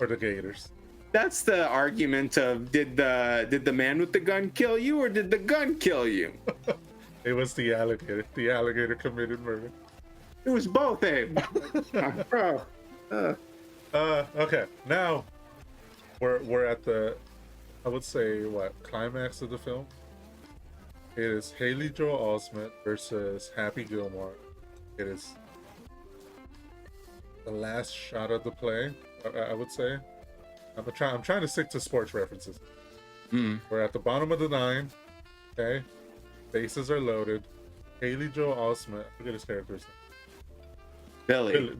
or the gators.
That's the argument of did the man with the gun kill you, or did the gun kill you?
It was the alligator. The alligator committed murder.
It was both, Abe. Bro.
Okay. Now we're at the, I would say, climax of the film. It is Haley Joel Osment versus Happy Gilmore. It is the last shot of the play, I would say. I'm trying to stick to sports references.
Mm.
We're at the bottom of the 9. Okay, bases are loaded. Haley Joel Osment, I forget his character's name.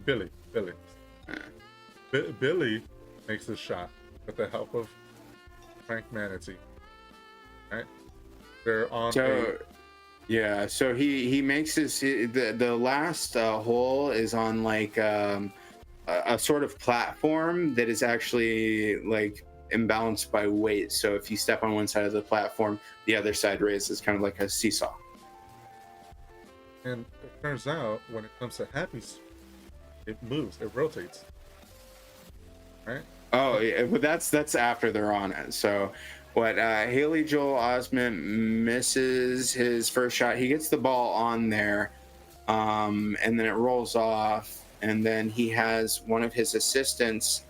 Billy. Billy makes a shot with the help of Frank Manatee. Right? They're on
So yeah, so he makes the last hole is on like a sort of platform that is actually like imbalanced by weight. So if you step on one side of the platform, the other side raises, kind of like a seesaw.
and it turns out when it comes to Happy's, it moves, it rotates. Right?
Oh, yeah, but that's after they're on it. So what Haley Joel Osment misses his first shot. He gets the ball on there, and then it rolls off, and then he has one of his assistants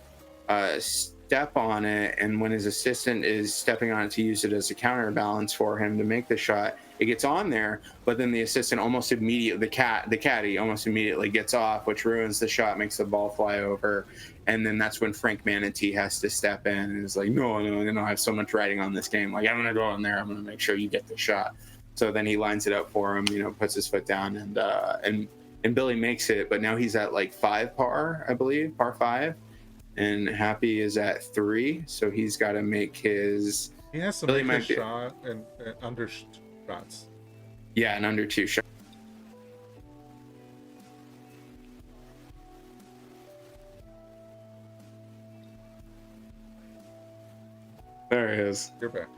step on it, and when his assistant is stepping on it to use it as a counterbalance for him to make the shot, it gets on there, but then the assistant almost immediately, the caddy almost immediately gets off, which ruins the shot, makes the ball fly over, and then that's when Frank Manatee has to step in and is like, no, I have so much riding on this game, like I'm gonna go in there, I'm gonna make sure you get the shot. So then he lines it up for him, puts his foot down, and Billy makes it, but now he's at like 5 par, I believe, par 5. And Happy is at 3, so he's got to make his.
He has to
Billy
make
might
a shot and under shots.
Yeah, an under 2 shot. There he is.
You're back.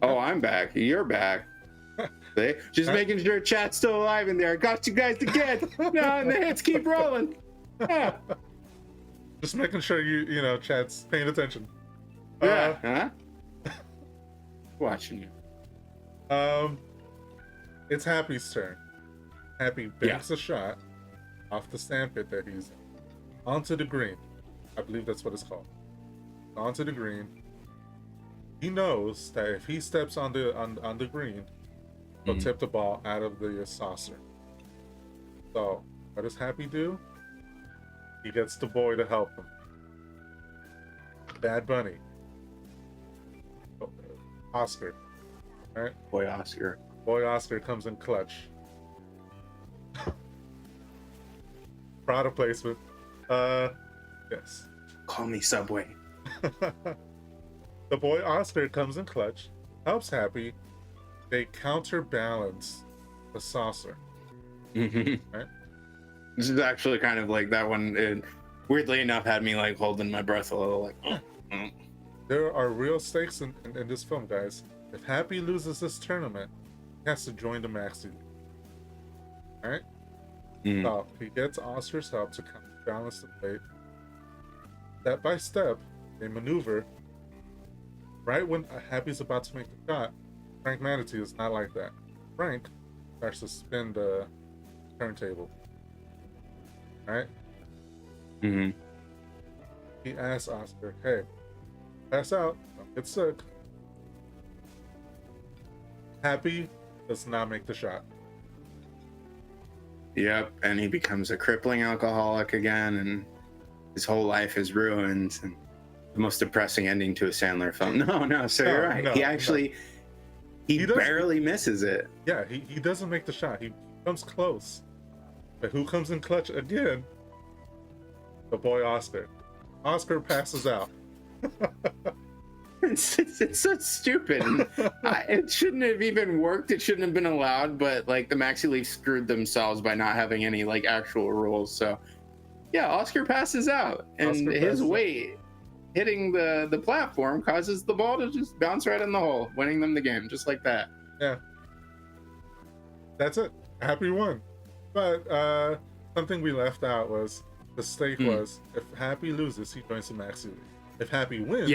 Oh, I'm back. You're back. See? Just making sure chat's still alive in there. Got you guys again. No, and the hits keep rolling. Yeah.
Just making sure you chat's paying attention.
Yeah. Watching you.
It's Happy's turn. Happy banks a shot off the sandpit that he's in onto the green. I believe that's what it's called. Onto the green. He knows that if he steps on the green, he'll tip the ball out of the saucer. So what does Happy do? He gets the boy to help him. Bad Bunny. Oscar. Right?
Boy Oscar.
Boy Oscar comes in clutch. Product placement. Yes.
Call me Subway.
The boy Oscar comes in clutch, helps Happy. They counterbalance the saucer. Right?
This is actually kind of like that one. It, weirdly enough, had me like holding my breath a little, like.
There are real stakes in this film, guys. If Happy loses this tournament, he has to join the Maxi League. All right. So he gets Oscar's help to counterbalance the plate. Step by step, they maneuver. Right when Happy's about to make the shot, Frank Manatee is not like that. Frank starts to spin the turntable. Right? He asks Oscar, hey, pass out, don't get sick. Happy does not make the shot.
Yep, and he becomes a crippling alcoholic again, and his whole life is ruined. And the most depressing ending to a Sandler film. No, so you're right. He actually, he barely misses it.
Yeah, he doesn't make the shot. He comes close. But who comes in clutch again? The boy Oscar. Oscar passes out.
It's so stupid. It shouldn't have even worked. It shouldn't have been allowed. But like the Maxi League screwed themselves by not having any like actual rules. So yeah, Oscar passes out, and his weight hitting the platform causes the ball to just bounce right in the hole, winning them the game just like that.
Yeah, that's it. Happy won. But something we left out was the stake was if Happy loses, he joins the Maxi League. If Happy wins,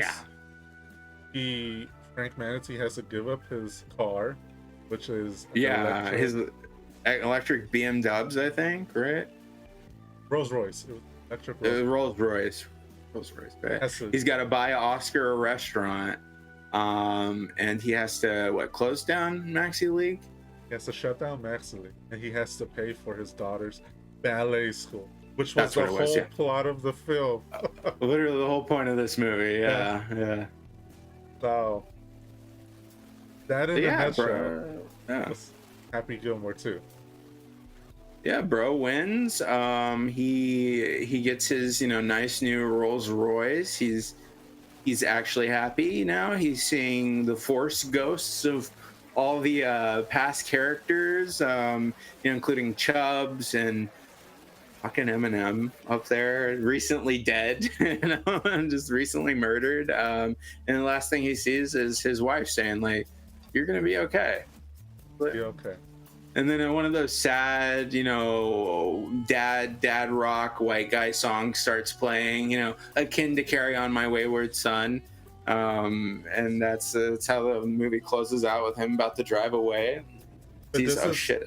Frank Manatee has to give up his car, which is
his electric BMWs, I think, right?
Rolls Royce. Electric
Rolls Royce. Right? He's got to buy Oscar a restaurant, and he has to close down Maxi League.
He has to shut down Maxi League, and he has to pay for his daughter's ballet school, which was the whole plot of the film.
Literally the whole point of this movie. Yeah.
So That in a
Yeah,
nutshell
bro. Yeah.
was Happy Gilmore too.
Yeah, bro wins. He gets his, nice new Rolls Royce. He's actually happy now. He's seeing the force ghosts of all the past characters, including Chubbs and fucking Eminem up there, recently dead, and just recently murdered. And the last thing he sees is his wife saying, like, "You're gonna be okay."
Be okay.
And then one of those sad, dad rock white guy songs starts playing, akin to "Carry On My Wayward Son," and that's how the movie closes out with him about to drive away.
But
He's oh shit,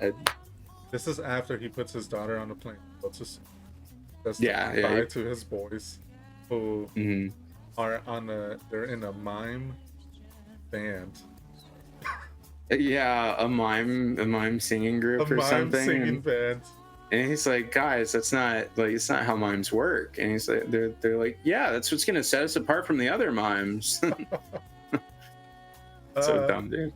this is after he puts his daughter on the plane. That's
yeah,
goodbye to his boys, who
mm-hmm.
are they're in a mime band.
Yeah, a mime singing group or something.
Singing band.
And he's like, guys, it's not how mimes work. And he's like, they're like, yeah, that's what's gonna set us apart from the other mimes. So dumb, dude.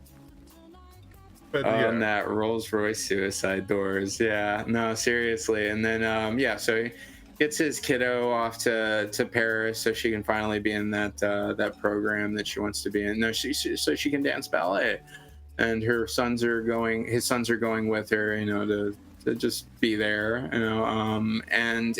But
on that Rolls Royce suicide doors. Yeah, no, seriously. And then so he gets his kiddo off to Paris so she can finally be in that program that she wants to be in. No, so she can dance ballet. And his sons are going with her, to just be there, and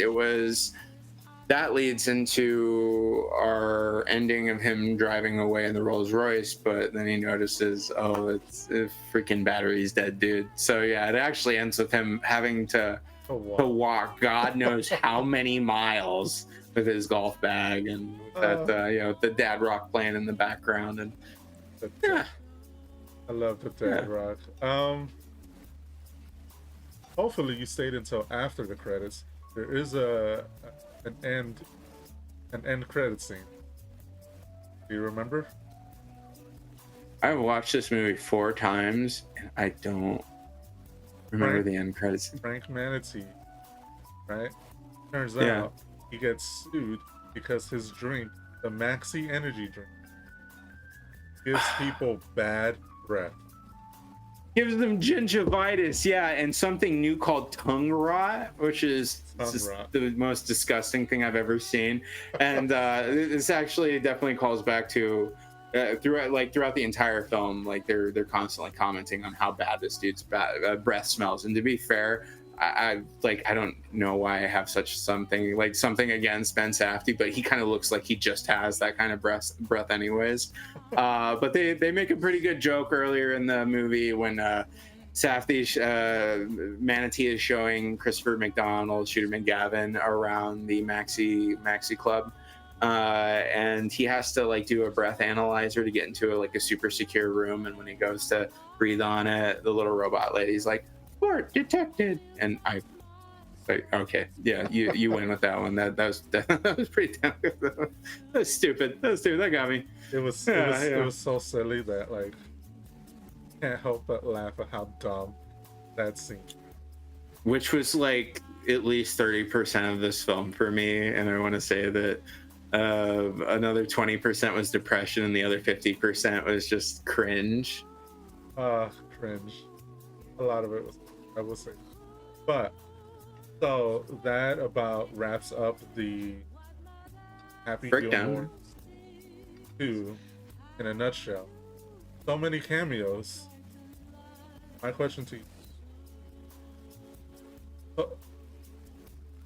that leads into our ending of him driving away in the Rolls Royce, but then he notices, it's freaking battery's dead, dude. So yeah, it actually ends with him having to walk God knows how many miles with his golf bag and the dad rock playing in the background, and yeah.
I love the dad rock. Hopefully you stayed until after the credits. There is an end credit scene. Do you remember?
I've watched this movie 4 times and I don't remember the end credits.
Frank Manatee, right? Turns out he gets sued because his drink, the Maxi Energy drink, gives people bad breath.
Gives them gingivitis, and something new called tongue rot, which is the most disgusting thing I've ever seen. And this actually definitely calls back to throughout the entire film, like they're constantly commenting on how bad this dude's breath smells. And to be fair, I don't know why I have something against Ben Safdie, but he kind of looks like he just has that kind of breath anyways. But they make a pretty good joke earlier in the movie when Safdie Manatee is showing Christopher McDonald, Shooter McGavin around the Maxi Club, and he has to do a breath analyzer to get into a super secure room. And when he goes to breathe on it, the little robot lady's like, "Fart detected," and I like, okay, yeah, you win with that one. That was pretty dumb. That was stupid. That got me.
It was so silly that can't help but laugh at how dumb that scene.
Which was at least 30% of this film for me, and I want to say that another 20% was depression, and the other 50% was just cringe.
Cringe. A lot of it was, I will say. But so that about wraps up the Happy Gilmore 2 in a nutshell. So many cameos. My question to you.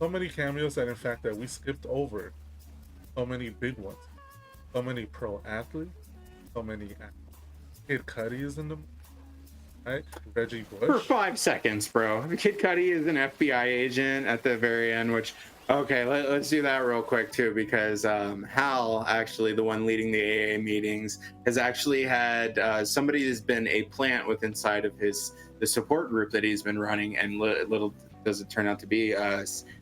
So many cameos that in fact that we skipped over. So many big ones. So many pro athletes. So many Kid Cudi is in them. Right? Reggie Bush.
For 5 seconds, bro. Kid Cudi is an FBI agent at the very end, which, okay, let's do that real quick, too, because Hal, actually, the one leading the AA meetings, has actually had somebody who's been a plant inside of the support group that he's been running, and little does it turn out to be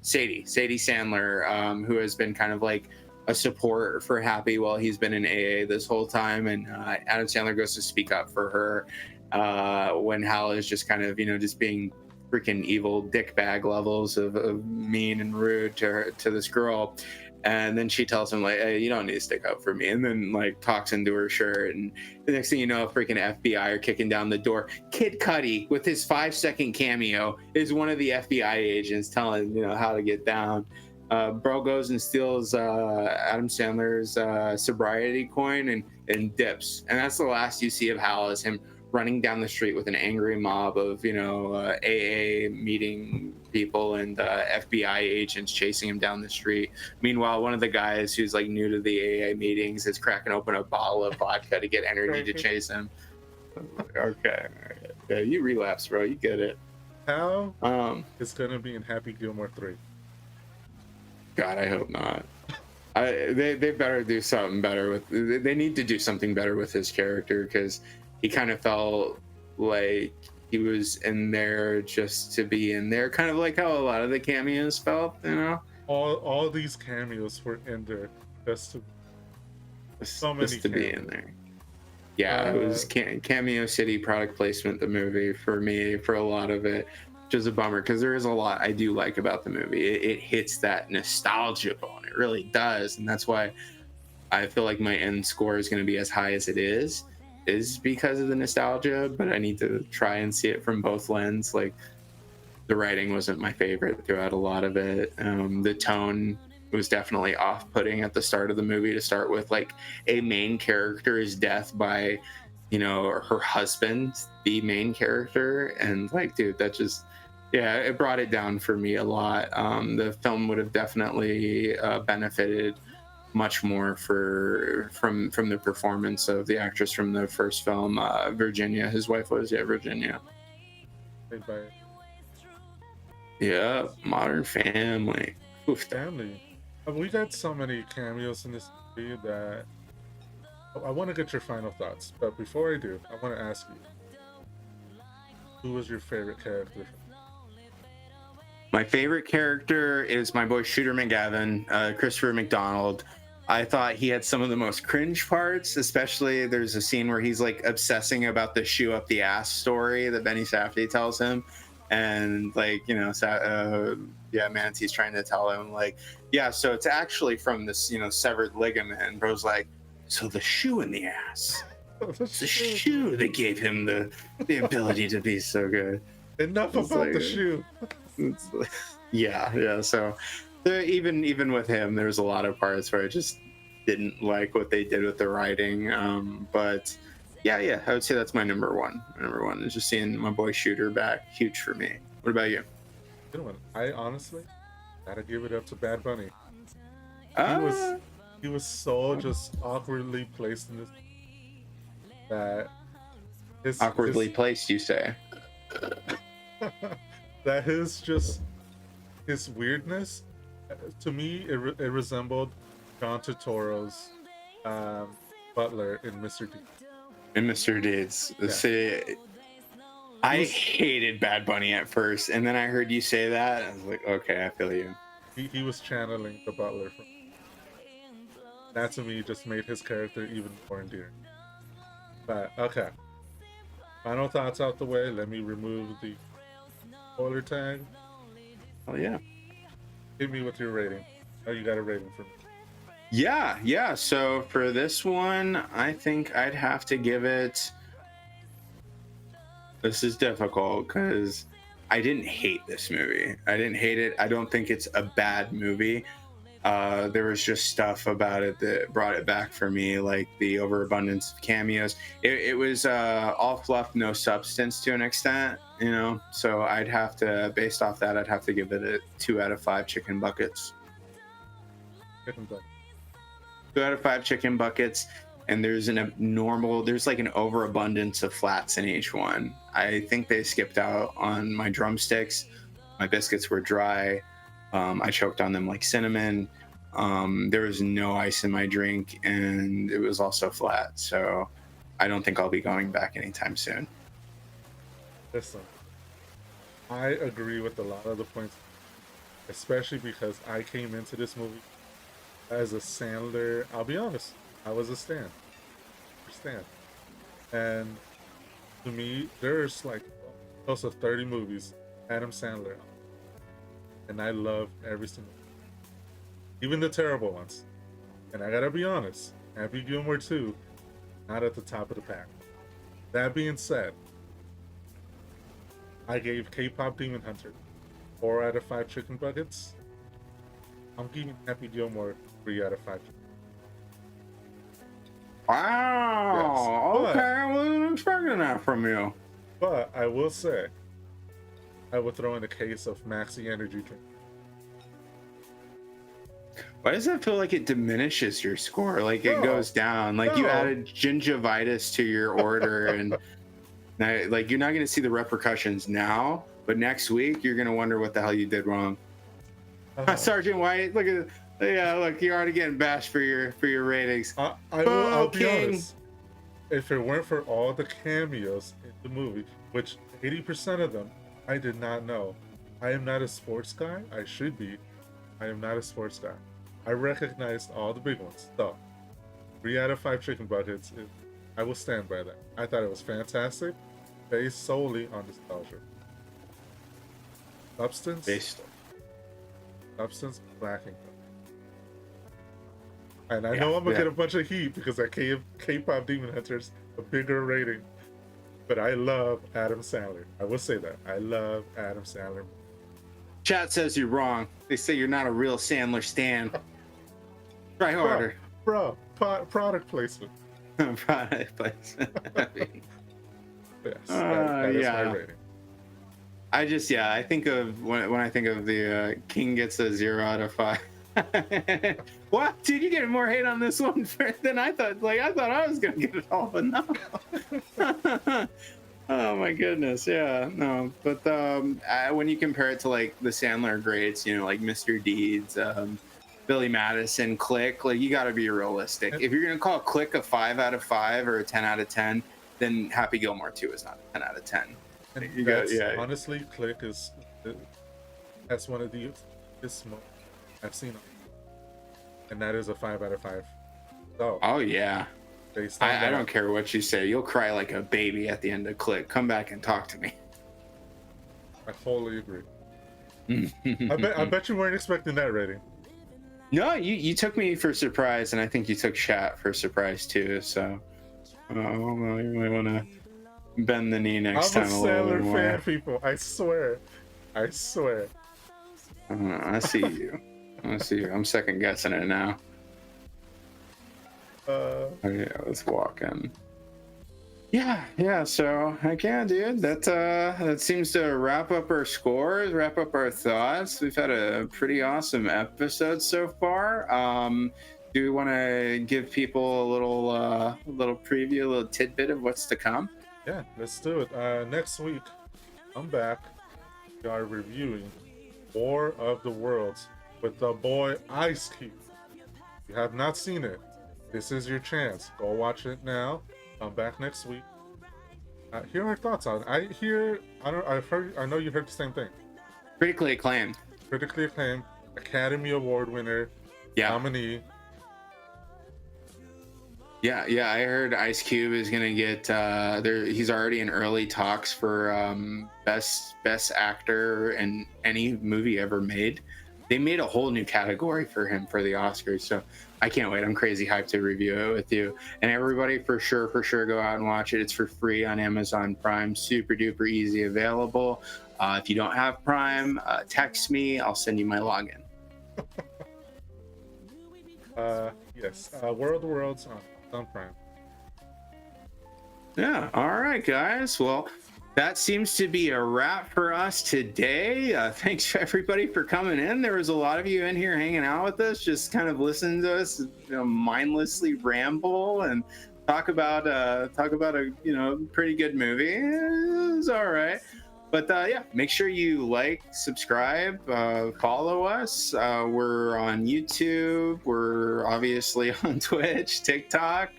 Sadie Sandler, who has been kind of like a support for Happy while he's been in AA this whole time, and Adam Sandler goes to speak up for her when Hal is just kind of, just being freaking evil dickbag levels of mean and rude to this girl. And then she tells him like, "Hey, you don't need to stick up for me." And then like talks into her shirt, and the next thing you know, freaking FBI are kicking down the door. Kid Cudi, with his 5-second cameo, is one of the FBI agents telling how to get down. Bro goes and steals Adam Sandler's sobriety coin and dips, and that's the last you see of Hal, is him running down the street with an angry mob of AA meeting people and FBI agents chasing him down the street. Meanwhile, one of the guys who's like new to the AA meetings is cracking open a bottle of vodka to get energy to chase him. Okay, yeah, you relapse, bro. You get it.
How it's gonna be in Happy Gilmore 3?
God, I hope not. They better do something better with. They need to do something better with his character, because he kind of felt like he was in there just to be in there, kind of like how a lot of the cameos felt.
All these cameos were in there just to
be in there. Yeah, it was Cameo City product placement, the movie, for me, for a lot of it, which is a bummer, because there is a lot I do like about the movie. It hits that nostalgia bone. It really does. And that's why I feel like my end score is going to be as high as it is because of the nostalgia, but I need to try and see it from both lenses. Like, the writing wasn't my favorite throughout a lot of it. The tone was definitely off-putting at the start of the movie to start with, like a main character's death by her husband, the main character, and like, dude, that just, yeah, it brought it down for me a lot. The film would have definitely benefited much more from the performance of the actress from the first film, Virginia. His wife was Virginia. Yeah, Modern Family. Oof.
Family. We got so many cameos in this movie that I want to get your final thoughts. But before I do, I want to ask you, who was your favorite character?
My favorite character is my boy Shooter McGavin, Christopher McDonald. I thought he had some of the most cringe parts, especially there's a scene where he's like obsessing about the shoe up the ass story that Benny Safdie tells him. And like, Manatee's trying to tell him like, yeah, so it's actually from this, severed ligament. And bro's like, so the shoe in the ass. It's the shoe that gave him the ability to be so good.
Enough it's about like, the shoe.
Yeah. So even with him, there's a lot of parts where I just didn't like what they did with the writing. But yeah, I would say that's my number one. My number one is just seeing my boy Shooter back. Huge for me. What about you?
Good one. I honestly gotta give it up to Bad Bunny. He was so just awkwardly placed in this. That
awkwardly placed, you say?
That his weirdness, to me, it resembled John Turturro's butler in Mr. Deeds.
In Mr. Deeds. Yeah. See, I hated Bad Bunny at first, and then I heard you say that, and I was like, okay, I feel you.
He was channeling the butler. That to me just made his character even more endearing. But okay, final thoughts out the way. Let me remove the spoiler tag.
Oh yeah.
Hit me with your rating. Oh, you got a rating for me.
Yeah. So for this one, I think I'd have to give it. This is difficult because I didn't hate this movie. I didn't hate it. I don't think it's a bad movie. There was just stuff about it that brought it back for me, like the overabundance of cameos. It was all fluff, no substance to an extent, So I'd have to, based off that, I'd have to give it a 2 out of 5 chicken buckets. 2 out of 5 chicken buckets, and there's like an overabundance of flats in each one. I think they skipped out on my drumsticks. My biscuits were dry. I choked on them like cinnamon. There was no ice in my drink, and it was also flat. So I don't think I'll be going back anytime soon.
Listen, I agree with a lot of the points, especially because I came into this movie as a Sandler. I'll be honest, I was a stan. And to me, there's like close to 30 movies Adam Sandler, and I love every single one. even the terrible ones. And I gotta be honest, Happy Gilmore 2, not at the top of the pack. That being said, I gave K-pop Demon Hunter 4 out of 5 chicken buckets. I'm giving Happy Gilmore 3 out of 5.
Wow.
Yes.
Okay, I wasn't expecting that from you.
But I will say, I will throw in a case of Maxi Energy drink.
Why does that feel like it diminishes your score? Like it
No,
goes down. Like you
no.
added gingivitis to your order, and now, like you're not going to see the repercussions now, but next week you're going to wonder what the hell you did wrong. Sergeant White, look at look, you're already getting bashed for your ratings.
I'll be honest. If it weren't for all the cameos in the movie, which 80% of them I did not know, I am not a sports guy. I should be. I am not a sports guy. I recognized all the big ones. So, 3 out of 5 chicken buckets. I will stand by that. I thought it was fantastic, based solely on nostalgia. Substance lacking. And I know I'm gonna get a bunch of heat because I gave K-pop Demon Hunters a bigger rating. But I love Adam Sandler. I will say that. I love Adam Sandler.
Chat says you're wrong. They say you're not a real Sandler stan. Try harder.
Bro, product placement.
Product placement.
Yes, that is my rating.
I think of when I think of the King gets a 0 out of 5. What, dude? You get more hate on this one than I thought. Like I thought I was gonna get it all, but no. Oh my goodness, yeah, no. But when you compare it to like the Sandler greats, you know, like Mr. Deeds, Billy Madison, Click, like you got to be realistic. If you're gonna call Click a 5 out of 5 or a 10 out of 10, then Happy Gilmore 2 is not a 10 out of 10.
Honestly, Click that's one of the most I've seen, and that is a 5 out of 5. So,
oh yeah, I don't care what you say. You'll cry like a baby at the end of Click. Come back and talk to me.
I wholly agree. I bet you weren't expecting that rating.
No, you took me for surprise, and I think you took Shat for surprise too. So, you might want to bend the knee next time.
I'm a Sandler fan, people. I swear. I
see you. I'm second guessing it now. Okay, let's walk in. Yeah. So again, dude, that seems to wrap up our scores, wrap up our thoughts. We've had a pretty awesome episode so far. Do we want to give people a little preview, a little tidbit of what's to come?
Yeah, let's do it. Next week, I'm back. We are reviewing War of the Worlds with the boy Ice Cube. If you have not seen it, this is your chance. Go watch it now. Come back next week. Here are our thoughts on it. I know you heard the same thing.
Critically acclaimed, Academy Award winner, nominee. Yeah, I heard Ice Cube is gonna get he's already in early talks for best actor in any movie ever made. They made a whole new category for him for the Oscars, so I can't wait. I'm crazy hyped to review it with you. And everybody, for sure, go out and watch it. It's for free on Amazon Prime. Super duper easy available. If you don't have Prime, text me. I'll send you my login.
Yes. War of the Worlds on Prime.
Yeah. All right, guys. Well, that seems to be a wrap for us today. Thanks everybody for coming in. There was a lot of you in here hanging out with us, just kind of listening to us, mindlessly ramble and talk about a pretty good movie. It was all right. But make sure you like, subscribe, follow us. We're on YouTube. We're obviously on Twitch, TikTok.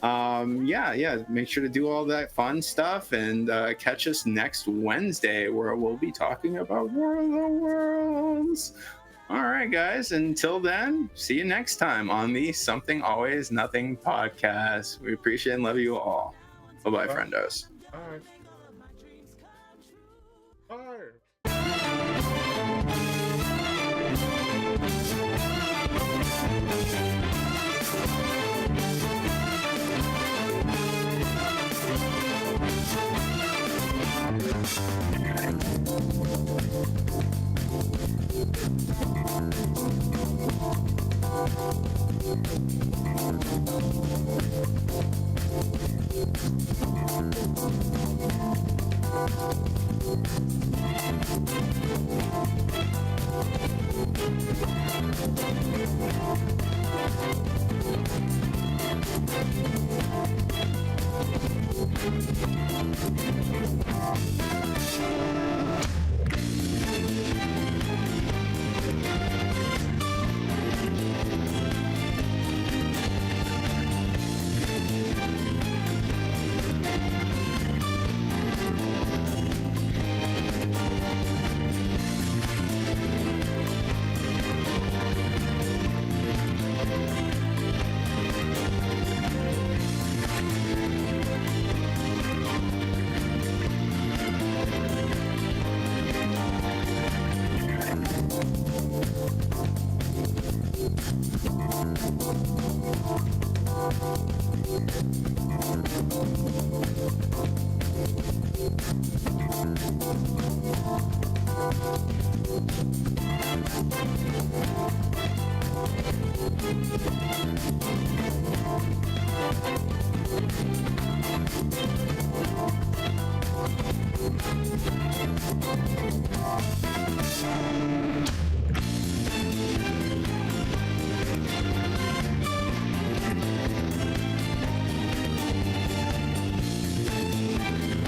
Make sure to do all that fun stuff and catch us next Wednesday where we'll be talking about War of the Worlds. All right, guys. Until then, see you next time on the Something Always Nothing podcast. We appreciate and love you all. Bye-bye, friendos.
Bye.